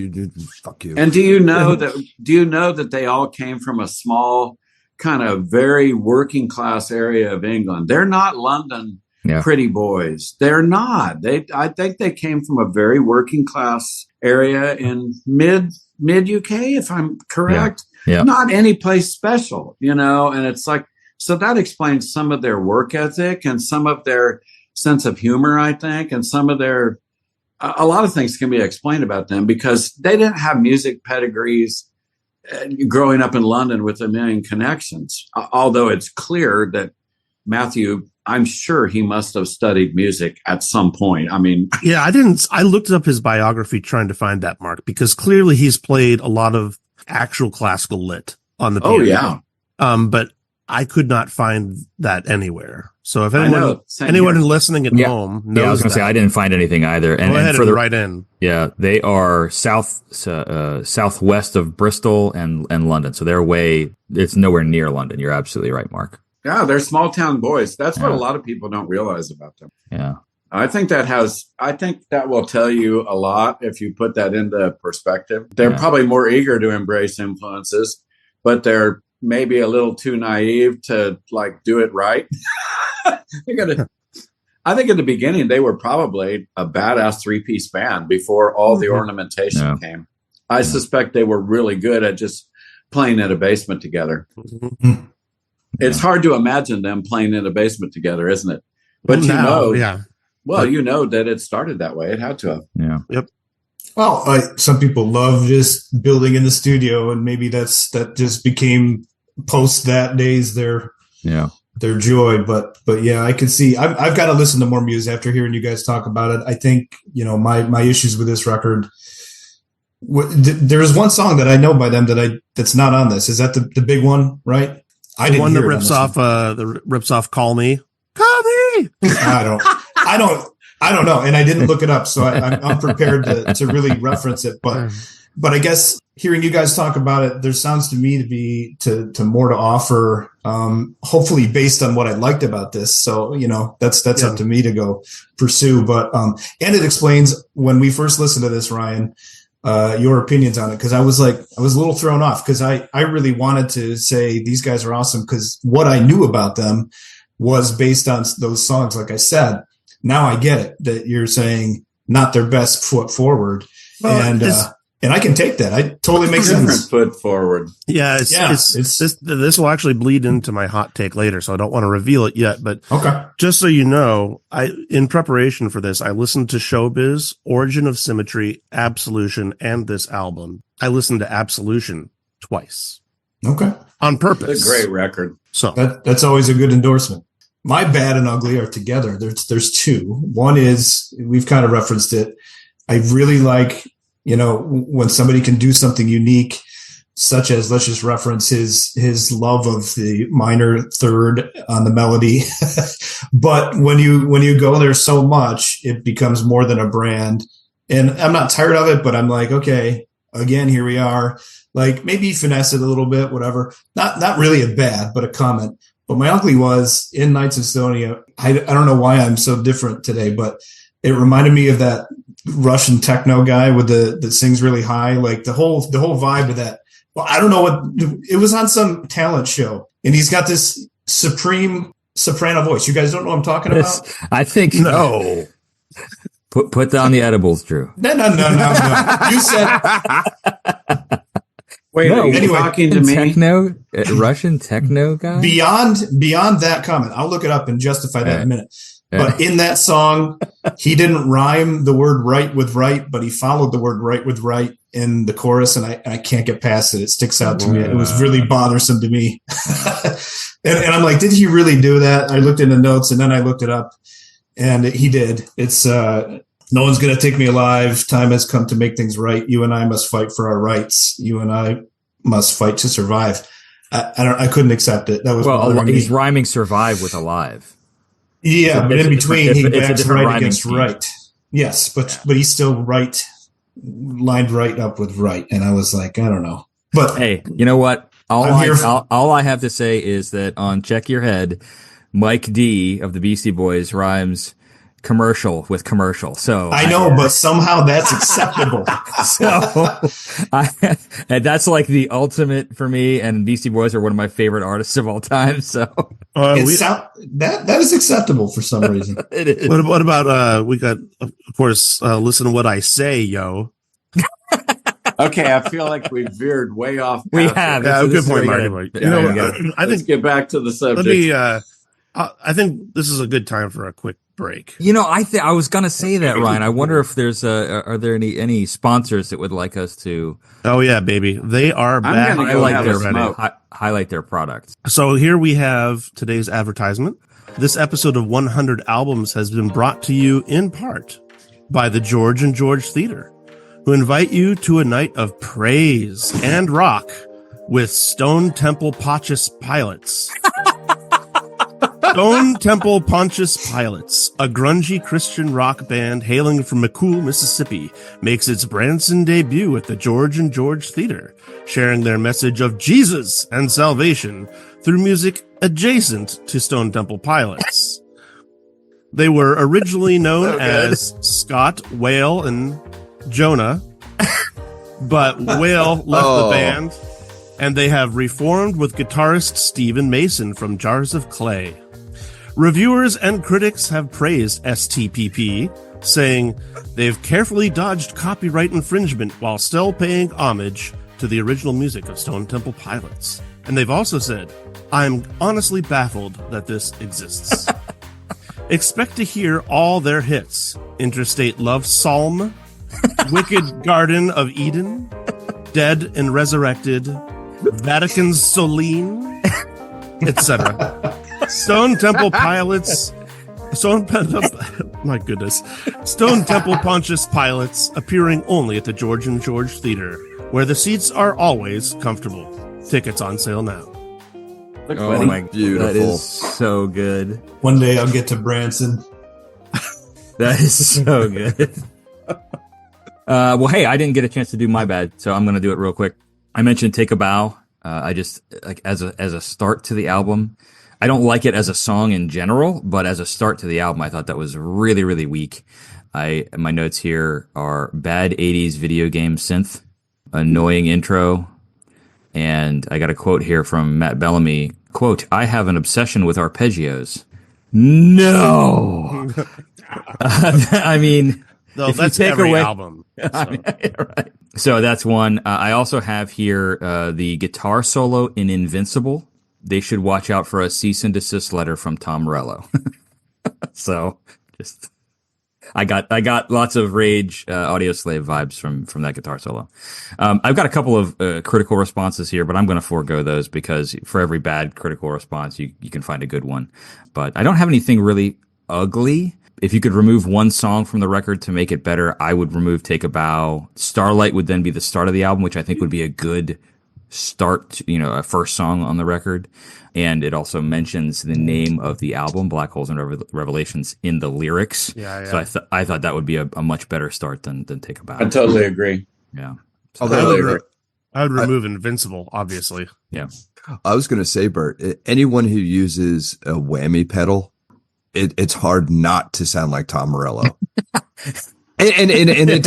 Fuck you. And do you know that they all came from a small, kind of very working class area of England? They're not London. Pretty boys. They're not. I think they came from a very working class area in mid UK, if I'm correct. Yeah. Not any place special, and it's like, so that explains some of their work ethic and some of their sense of humor, I think, and some of a lot of things can be explained about them because they didn't have music pedigrees growing up in London with a million connections. Although it's clear that Matthew, I'm sure he must have studied music at some point. I mean, yeah, I looked up his biography trying to find that, Mark, because clearly he's played a lot of actual classical lit on the piano. Oh, yeah. But I could not find that anywhere. So if anyone listening at home knows, I was going to say I didn't find anything either. And, go ahead and write in. Yeah, they are southwest of Bristol and London, so it's nowhere near London. You're absolutely right, Mark. Yeah, they're small town boys. That's what a lot of people don't realize about them. Yeah. I think that will tell you a lot if you put that into perspective. They're probably more eager to embrace influences, but they're maybe a little too naive to do it right. I think in the beginning, they were probably a badass 3-piece band before all the ornamentation came. I suspect they were really good at just playing in a basement together. Mm-hmm. It's hard to imagine them playing in a basement together, isn't it? But you know that it started that way. It had to have. Yeah. Yep. Well, some people love just building in the studio, and maybe that just became post that days their joy. But yeah, I can see. I've got to listen to more Muse after hearing you guys talk about it. I think my issues with this record. There's one song that I know by them that's not on this. Is that the big one, right? The one that rips off "Call Me." I don't know, and I didn't look it up, so I'm unprepared to really reference it. But I guess hearing you guys talk about it, there sounds to me to be to more to offer. Hopefully, based on what I liked about this. So that's up to me to go pursue. But and it explains when we first listened to this, Ryan. Your opinions on it, because I was a little thrown off because I really wanted to say these guys are awesome because what I knew about them was based on those songs. Like I said, now I get it that you're saying not their best foot forward, and I can take that. I totally makes sense. Foot forward. Yeah, this will actually bleed into my hot take later, so I don't want to reveal it yet. But okay, just so you know, in preparation for this, I listened to Showbiz, Origin of Symmetry, Absolution, and this album. I listened to Absolution twice. Okay, on purpose. It's a great record. So that's always a good endorsement. My bad and ugly are together. There's two. One is we've kind of referenced it. I really like. When somebody can do something unique, such as, let's just reference his love of the minor third on the melody. But when you go there so much, it becomes more than a brand. And I'm not tired of it, but I'm like, okay, again, here we are. Like maybe finesse it a little bit, whatever. Not really a bad, but a comment. But my ugly was in Nights of Estonia. I don't know why I'm so different today, but it reminded me of that Russian techno guy with that sings really high, like the whole vibe of that. Well, I don't know what it was on some talent show, and he's got this supreme soprano voice. You guys don't know what I'm talking about? I think no. Put down the edibles, Drew. No. You said Wait, No, are you anyway, talking to me? Techno, Russian techno guy. Beyond that comment, I'll look it up and justify that in a minute. But in that song, he didn't rhyme the word right with right, but he followed the word right with right in the chorus, and I can't get past it. It sticks out to me. It was really bothersome to me. and I'm like, did he really do that? I looked in the notes, and then I looked it up, and he did. It's no one's going to take me alive. Time has come to make things right. You and I must fight for our rights. You and I must fight to survive. I couldn't accept it. That was bothering me. He's rhyming survive with alive. Yeah, but in between, he backs right against scheme. right. Yes, but he's still right, lined right up with right. And I was like, I don't know. But hey, you know what? All I have to say is that on Check Your Head, Mike D of the Beastie Boys rhymes commercial with commercial. So I know, but somehow that's acceptable. And that's like the ultimate for me. And Beastie Boys are one of my favorite artists of all time. So that is acceptable for some reason. it is. What about we got, of course, listen to what I say, yo. Okay, I feel like we veered way off. We have. Yeah, So good this point, is Mark. good. You know, I Let's think get back to the subject. let me. I think this is a good time for a quick break. You know, I was gonna say that, Ryan. I wonder if there's are there any sponsors that would like us to? Oh yeah, baby, they are back. gonna go have a smoke. Highlight their products. So here we have today's advertisement. This episode of 100 Albums has been brought to you in part by the George and George Theater, who invite you to a night of praise and rock with Stone Temple Pontius Pilots. Stone Temple Pontius Pilots, a grungy Christian rock band hailing from McCool, Mississippi, makes its Branson debut at the George and George Theater, sharing their message of Jesus and salvation through music adjacent to Stone Temple Pilots. They were originally known as Scott, Whale, and Jonah, but Whale left the band, and they have reformed with guitarist Stephen Mason from Jars of Clay. Reviewers and critics have praised STPP, saying they've carefully dodged copyright infringement while still paying homage to the original music of Stone Temple Pilots. And they've also said, I'm honestly baffled that this exists. Expect to hear all their hits: Interstate Love Psalm, Wicked Garden of Eden, Dead and Resurrected, Vatican's Soline, etc. Stone Temple Pilots, my goodness, Stone Temple Pontius Pilots appearing only at the George and George Theater, where the seats are always comfortable. Tickets on sale now. Oh my, Beautiful. that is so good. One day I'll get to Branson. That is so good. Well, hey, I didn't get a chance to do my bad, so I'm going to do it real quick. I mentioned Take a Bow. I just like as a start to the album. I don't like it as a song in general, but as a start to the album, I thought that was really, really weak. My notes here are bad 80s video game synth, annoying intro, and I got a quote here from Matt Bellamy. Quote, I have an obsession with arpeggios. No! I mean... Though if that's you take every away, album. So. Right. So that's one. I also have here the guitar solo in Invincible. They should watch out for a cease and desist letter from Tom Morello. So just I got lots of Rage Audio Slave vibes from that guitar solo. I've got a couple of critical responses here, but I'm going to forego those because for every bad critical response, you can find a good one. But I don't have anything really ugly. If you could remove one song from the record to make it better, I would remove Take a Bow. Starlight would then be the start of the album, which I think would be a good start, a first song on the record. And it also mentions the name of the album, Black Holes and Revelations, in the lyrics. Yeah. So I thought that would be a much better start than Take a Bow. I totally agree. Yeah. Oh, I would remove Invincible, obviously. Yeah. I was going to say, Bert, anyone who uses a whammy pedal, it's hard not to sound like Tom Morello. and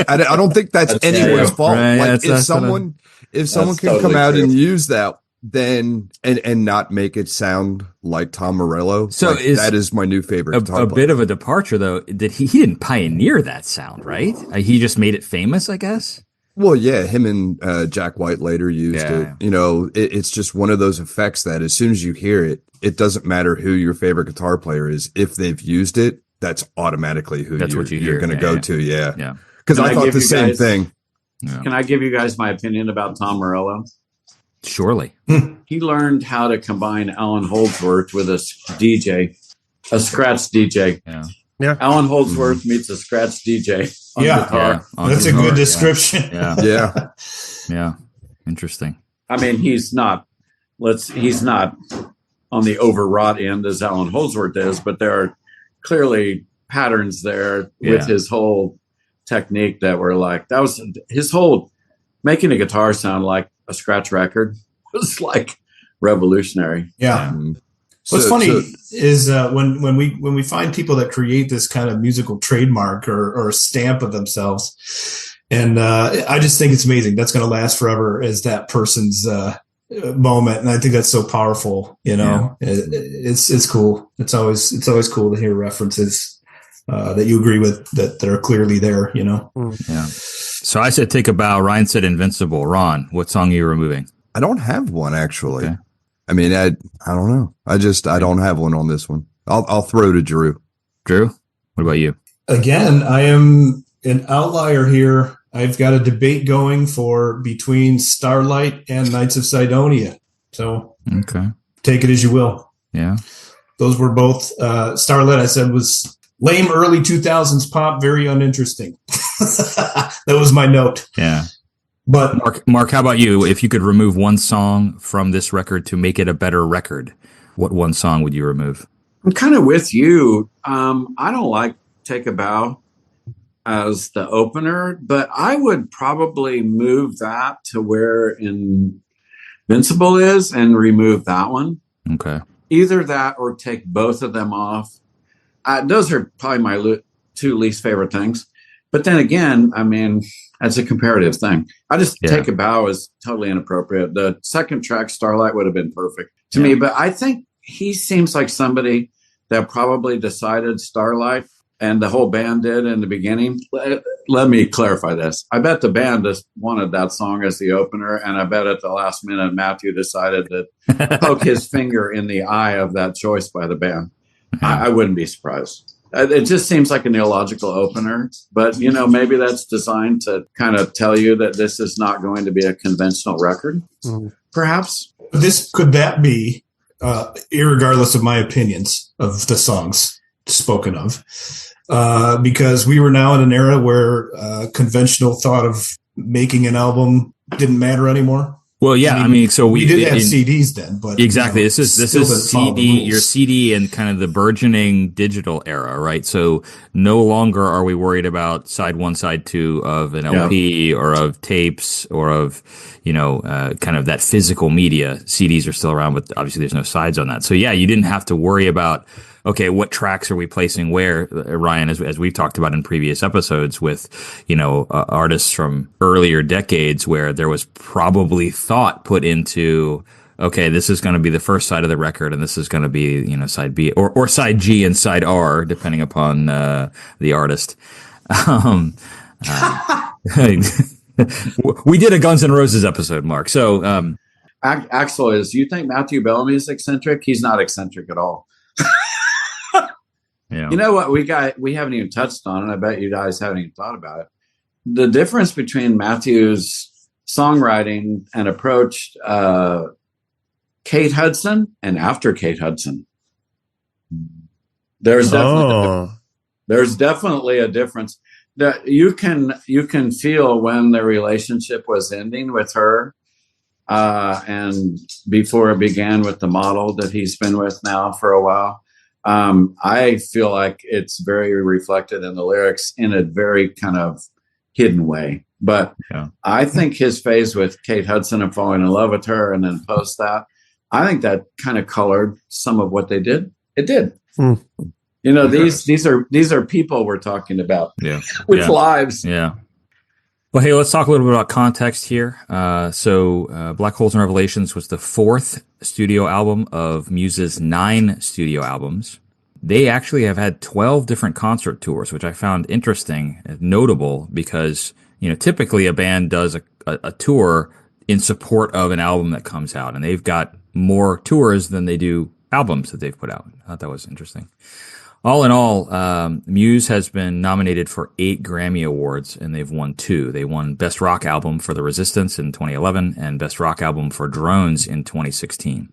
I don't think that's anyone's fault. Right, like if someone can totally come out true. and use that, then and not make it sound like Tom Morello. So that is my new favorite guitar a player. bit of a departure though. That he didn't pioneer that sound, right? He just made it famous, I guess. Well, yeah, him and Jack White later used it. Yeah. You know, it's just one of those effects that as soon as you hear it, it doesn't matter who your favorite guitar player is. If they've used it, that's automatically who That's what you're going to go to. Yeah. Yeah. Because Can I I thought give the you same guys- thing. Yeah. Can I give you guys my opinion about Tom Morello? Surely. He learned how to combine Alan Holdsworth with a DJ, a scratch DJ. Yeah. Alan Holdsworth meets a scratch DJ on Yeah. guitar. On That's a guitar, good yeah. description. Yeah. Yeah. Yeah. Interesting. I mean, he's not on the overwrought end as Alan Holdsworth is, but there are clearly patterns there with Yeah. his whole technique that were like, that was his whole making a guitar sound like a scratch record was like revolutionary. Yeah. Mm. What's So- funny so- is when we find people that create this kind of musical trademark or stamp of themselves, and I just think it's amazing. That's going to last forever as that person's moment, and I think that's so powerful. You know, it's cool. It's always cool to hear references that you agree with that are clearly there. You know. Yeah. So I said take a bow. Ryan said Invincible. Ron, what song are you removing? I don't have one actually. Okay. I mean, I don't know. I don't have one on this one. I'll throw to Drew. Drew, what about you? Again, I am an outlier here. I've got a debate going for between Starlight and Knights of Sidonia. So Okay. take it as you will. Yeah. Those were both Starlight. I said was lame early 2000s pop, very uninteresting. That was my note. Yeah. But Mark, how about you? If you could remove one song from this record to make it a better record, what one song would you remove? I'm kind of with you. I don't like Take a Bow as the opener, but I would probably move that to where Invincible is and remove that one. Okay. Either that or take both of them off. Those are probably my two least favorite things. But then again, I mean, that's a comparative thing. I just Take a Bow is totally inappropriate. The second track, Starlight, would have been perfect to me. But I think he seems like somebody that probably decided Starlight, and the whole band did in the beginning. Let me clarify this. I bet the band just wanted that song as the opener, and I bet at the last minute, Matthew decided to poke his finger in the eye of that choice by the band. I wouldn't be surprised. It just seems like an illogical opener, but maybe that's designed to kind of tell you that this is not going to be a conventional record, perhaps. could that be, irregardless of my opinions of the songs spoken of, because we were now in an era where conventional thought of making an album didn't matter anymore. Well, yeah, I mean, so we did have CDs then, but exactly. This is still didn't follow the CD, rules. your CD and kind of the burgeoning digital era, right? So no longer are we worried about side one, side two of an LP or of tapes or of, kind of that physical media. CDs are still around, but obviously there's no sides on that. So yeah, you didn't have to worry about, okay, what tracks are we placing where, Ryan, as we've talked about in previous episodes with, artists from earlier decades where there was probably thought put into, okay, this is going to be the first side of the record and this is going to be, side B or side G and side R, depending upon the artist. We did a Guns N' Roses episode, Mark. So, Axel, you think Matthew Bellamy is eccentric? He's not eccentric at all. yeah. You know what we haven't even touched on, and I bet you guys haven't even thought about it. The difference between Matthew's songwriting and approach, Kate Hudson and after Kate Hudson. There's definitely a difference that you can feel when the relationship was ending with her, and before it began with the model that he's been with now for a while. I feel like it's very reflected in the lyrics in a very kind of hidden way. But I think his phase with Kate Hudson and falling in love with her and then post that, I think that kind of colored some of what they did. It did. These are people we're talking about with lives. Yeah. Well, hey, let's talk a little bit about context here. So Black Holes and Revelations was the fourth studio album of Muse's 9 studio albums. They actually have had 12 different concert tours, which I found interesting and notable because, typically a band does a tour in support of an album that comes out, and they've got more tours than they do albums that they've put out. I thought that was interesting. All in all, Muse has been nominated for 8 Grammy Awards, and they've won 2. They won Best Rock Album for The Resistance in 2011 and Best Rock Album for Drones in 2016.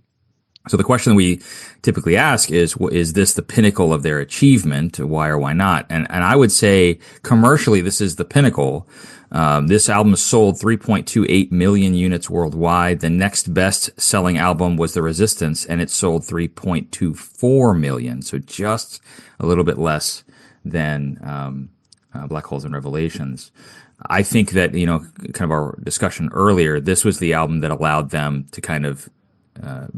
So the question we typically ask is this the pinnacle of their achievement? Why or why not? And I would say commercially, this is the pinnacle. This album sold 3.28 million units worldwide. The next best selling album was The Resistance, and it sold 3.24 million. So just a little bit less than Black Holes and Revelations. I think that, kind of our discussion earlier, this was the album that allowed them to kind of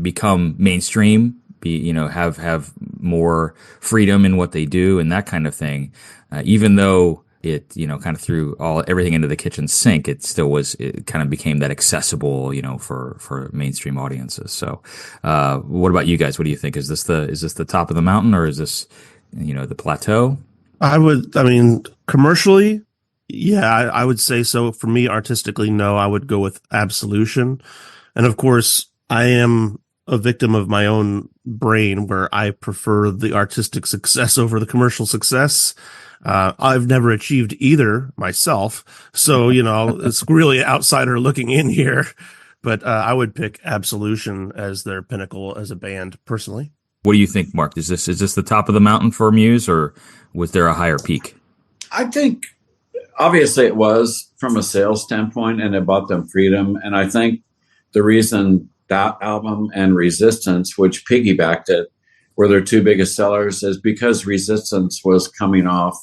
become mainstream, have more freedom in what they do and that kind of thing. Even though it, kind of threw everything into the kitchen sink, it kind of became that accessible, for mainstream audiences. So, what about you guys? What do you think? Is this the top of the mountain, or is this, the plateau? Commercially, yeah, I would say so. For me, artistically, no, I would go with Absolution. And of course, I am a victim of my own brain where I prefer the artistic success over the commercial success. I've never achieved either myself. So, it's really outsider looking in here, but I would pick Absolution as their pinnacle as a band personally. What do you think, Mark? Is this the top of the mountain for Muse, or was there a higher peak? I think obviously it was from a sales standpoint, and it bought them freedom. And I think the reason that album and Resistance, which piggybacked it, were their 2 biggest sellers, is because Resistance was coming off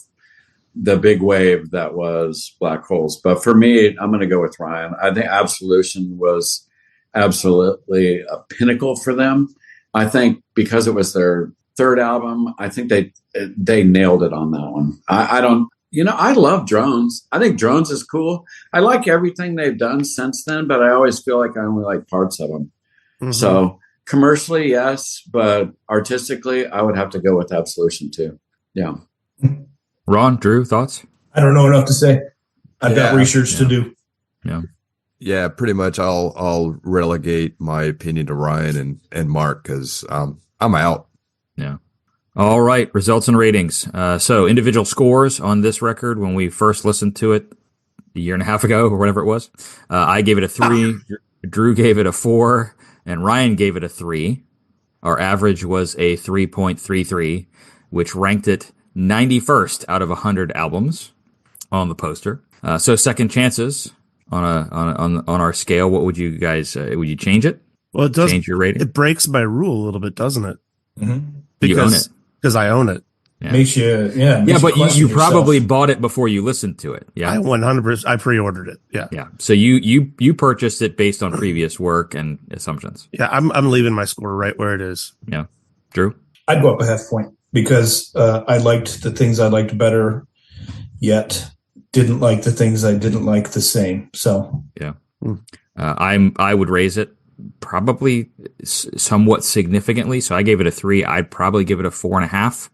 the big wave that was Black Holes. But for me, I'm going to go with Ryan. I think Absolution was absolutely a pinnacle for them. I think because it was their 3rd album, I think they nailed it on that one. I love Drones. I think Drones is cool. I like everything they've done since then, but I always feel like I only like parts of them. Mm-hmm. So commercially, yes, but artistically, I would have to go with Absolution too. Yeah. Ron, Drew, thoughts? I don't know enough to say. I've got research to do. Yeah. Yeah, pretty much. I'll relegate my opinion to Ryan and Mark because I'm out. Yeah. All right. Results and ratings. So individual scores on this record when we first listened to it a year and a half ago or whatever it was. I gave it a 3. Drew gave it a 4, and Ryan gave it a 3. Our average was a 3.33, which ranked it 91st out of 100 albums on the poster. So second chances on our scale. What would you guys? Would you change it? Well, it does change your rating. It breaks my rule a little bit, doesn't it? Mm-hmm. You own it because I own it. Yeah. Makes you, but you probably bought it before you listened to it. Yeah, I 100%. I pre-ordered it. Yeah, yeah. So you purchased it based on previous work and assumptions. Yeah, I'm leaving my score right where it is. Yeah, Drew, I'd go up a half point because I liked the things I liked better, yet didn't like the things I didn't like the same. So yeah, I would raise it probably somewhat significantly. So I gave it a 3. I'd probably give it a 4.5.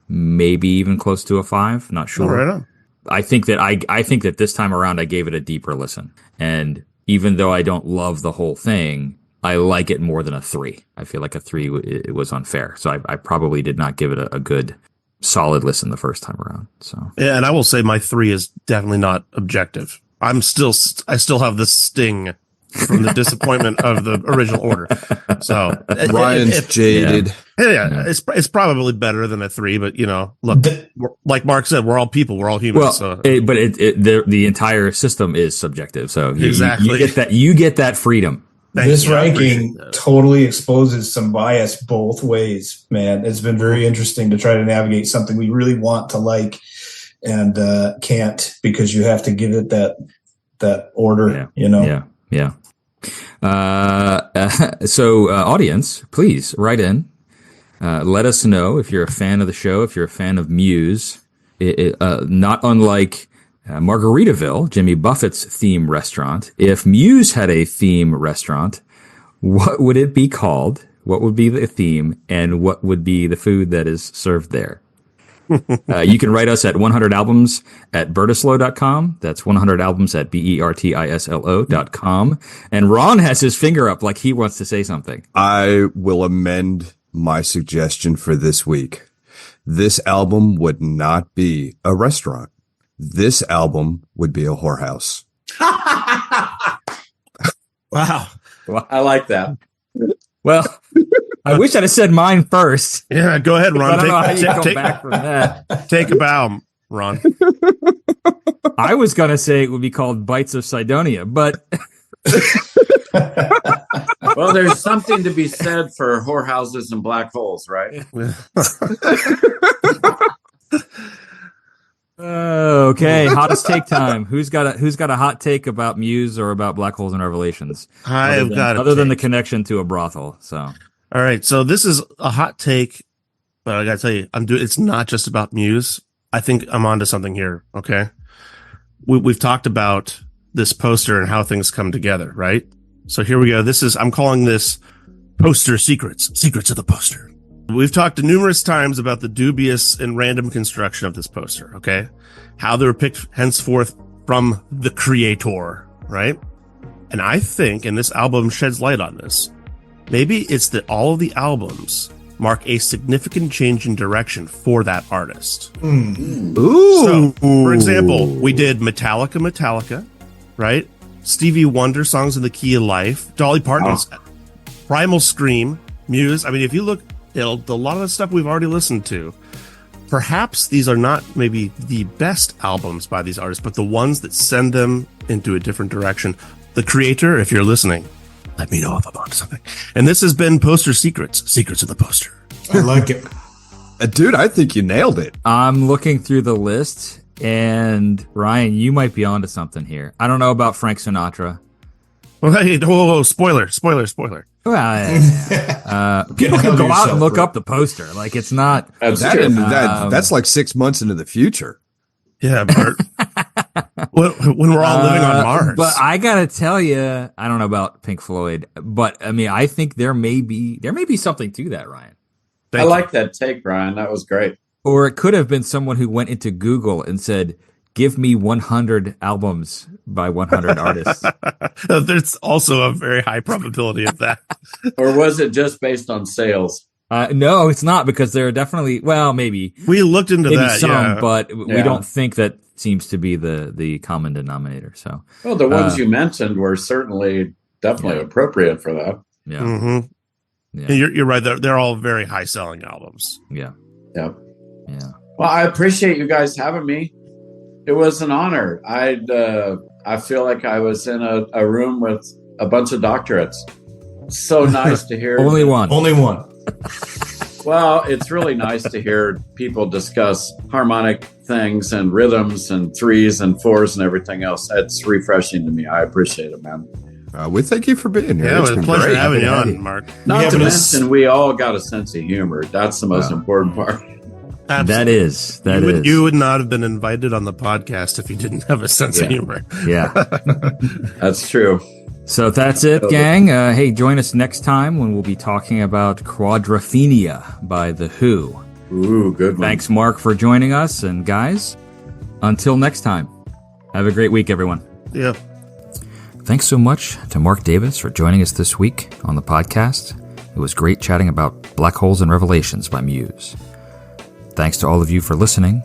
Maybe even close to a 5. Not sure. Right on. I think that this time around I gave it a deeper listen, and even though I don't love the whole thing, I like it more than a 3. I feel like a 3 it was unfair, so I probably did not give it a good solid listen the first time around. So yeah, and I will say my 3 is definitely not objective. I still have the sting from the disappointment of the original order. So Ryan's jaded. Yeah, it's probably better than a 3, but look, like Mark said, we're all people, we're all humans. Well, but the entire system is subjective. So exactly, you get that freedom. This ranking totally exposes some bias both ways, man. It's been very interesting to try to navigate something we really want to like and can't because you have to give it that order. Yeah. So audience, please write in. Let us know if you're a fan of the show, if you're a fan of Muse. Not unlike Margaritaville, Jimmy Buffett's theme restaurant. If Muse had a theme restaurant, what would it be called? What would be the theme, and what would be the food that is served there? You can write us at 100albums at bertislo.com. That's 100albums at BERTISLO.com. And Ron has his finger up like he wants to say something. I will amend my suggestion for this week. This album would not be a restaurant. This album would be a whorehouse. Wow. I like that. Well, I wish I'd have said mine first. Yeah, go ahead, Ron. I don't know how you come back from that. Take a bow, Ron. I was going to say it would be called Bites of Sidonia, but Well, there's something to be said for whorehouses and black holes, right? Okay, hottest take time. Who's got a hot take about Muse or about Black Holes and Revelations? Other than the connection to a brothel. So, all right. So this is a hot take, but I gotta tell you, it's not just about Muse. I think I'm onto something here. Okay, we've talked about this poster and how things come together, right? So here we go. I'm calling this poster secrets of the poster. We've talked numerous times about the dubious and random construction of this poster, okay? How they were picked henceforth from the creator, right? And I think, and this album sheds light on this, maybe it's that all of the albums mark a significant change in direction for that artist. Ooh. So, for example, we did Metallica, right? Stevie Wonder, Songs in the Key of Life, Dolly Parton's Primal Scream, Muse. I mean, if you look at a lot of the stuff we've already listened to, perhaps these are not maybe the best albums by these artists, but the ones that send them into a different direction. The creator, if you're listening, let me know if I'm onto something. And this has been Poster Secrets of the Poster. I like it. Dude, I think you nailed it. I'm looking through the list, and Ryan, you might be onto something here. I don't know about Frank Sinatra. Well, hey, whoa, spoiler. Well, people can go out and look up the poster. Like, it's not. That's like 6 months into the future. Yeah, Bert. when we're all living on Mars. But I gotta tell you, I don't know about Pink Floyd, but I mean, I think there may be something to that, Ryan. I like that take, Brian. That was great. Or it could have been someone who went into Google and said, "Give me 100 albums by 100 artists." There's also a very high probability of that. Or was it just based on sales? No, it's not, because there are definitely, well, maybe we looked into maybe that, some, but we don't think that seems to be the common denominator. So, well, the ones you mentioned were definitely appropriate for that. Yeah, mm-hmm. Yeah. And you're right. They're all very high selling albums. Yeah. Well, I I appreciate you guys having me. It was an honor. I feel like I was in a room with a bunch of doctorates. So nice to hear. Only one. Well, it's really nice to hear people discuss harmonic things and rhythms and threes and fours and everything else. That's refreshing to me. I appreciate it, man. We thank you for being here. Yeah, it was a pleasure great. having you on, Mark. Not to mention, we all got a sense of humor. That's the most important part. Absolutely. That is. You would not have been invited on the podcast if you didn't have a sense of humor. Yeah. That's true. So that's it, gang. Hey, join us next time when we'll be talking about Quadrophenia by The Who. Ooh, good one. Thanks, Mark, for joining us. And guys, until next time, have a great week, everyone. Yeah. Thanks so much to Mark Davis for joining us this week on the podcast. It was great chatting about Black Holes and Revelations by Muse. Thanks to all of you for listening.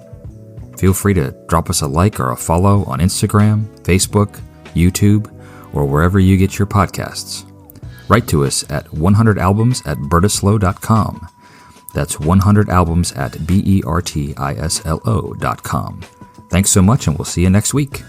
Feel free to drop us a like or a follow on Instagram, Facebook, YouTube, or wherever you get your podcasts. Write to us at 100albums@bertislo.com. That's 100albums@BERTISLO.com. Thanks so much, and we'll see you next week.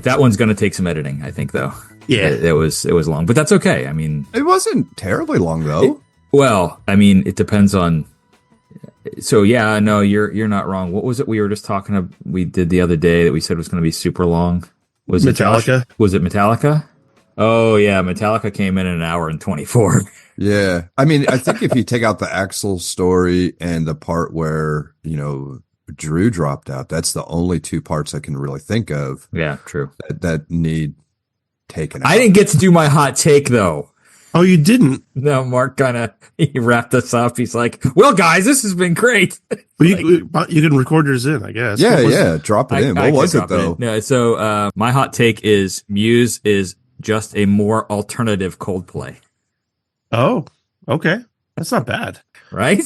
That one's going to take some editing, I think, though. Yeah. It was long, but that's okay. I mean, It wasn't terribly long, though. It depends on. So yeah, no, you're not wrong. What was it we were just talking? We did the other day that we said was going to be super long. Was Metallica? Was it Metallica? Oh yeah, Metallica came in an hour and 24. Yeah. I mean, I think if you take out the Axel story and the part where, Drew dropped out, that's the only two parts I can really think of Yeah, true. that need taken out. I didn't get to do my hot take though. Oh, you didn't? No, Mark he wrapped us up. He's like, well, guys, this has been great. Well, you can record yours in, I guess. Yeah, What was yeah. Drop it in. What can was it drop though? in. No, so my hot take is Muse is just a more alternative Coldplay. Oh, okay. That's not bad. Right?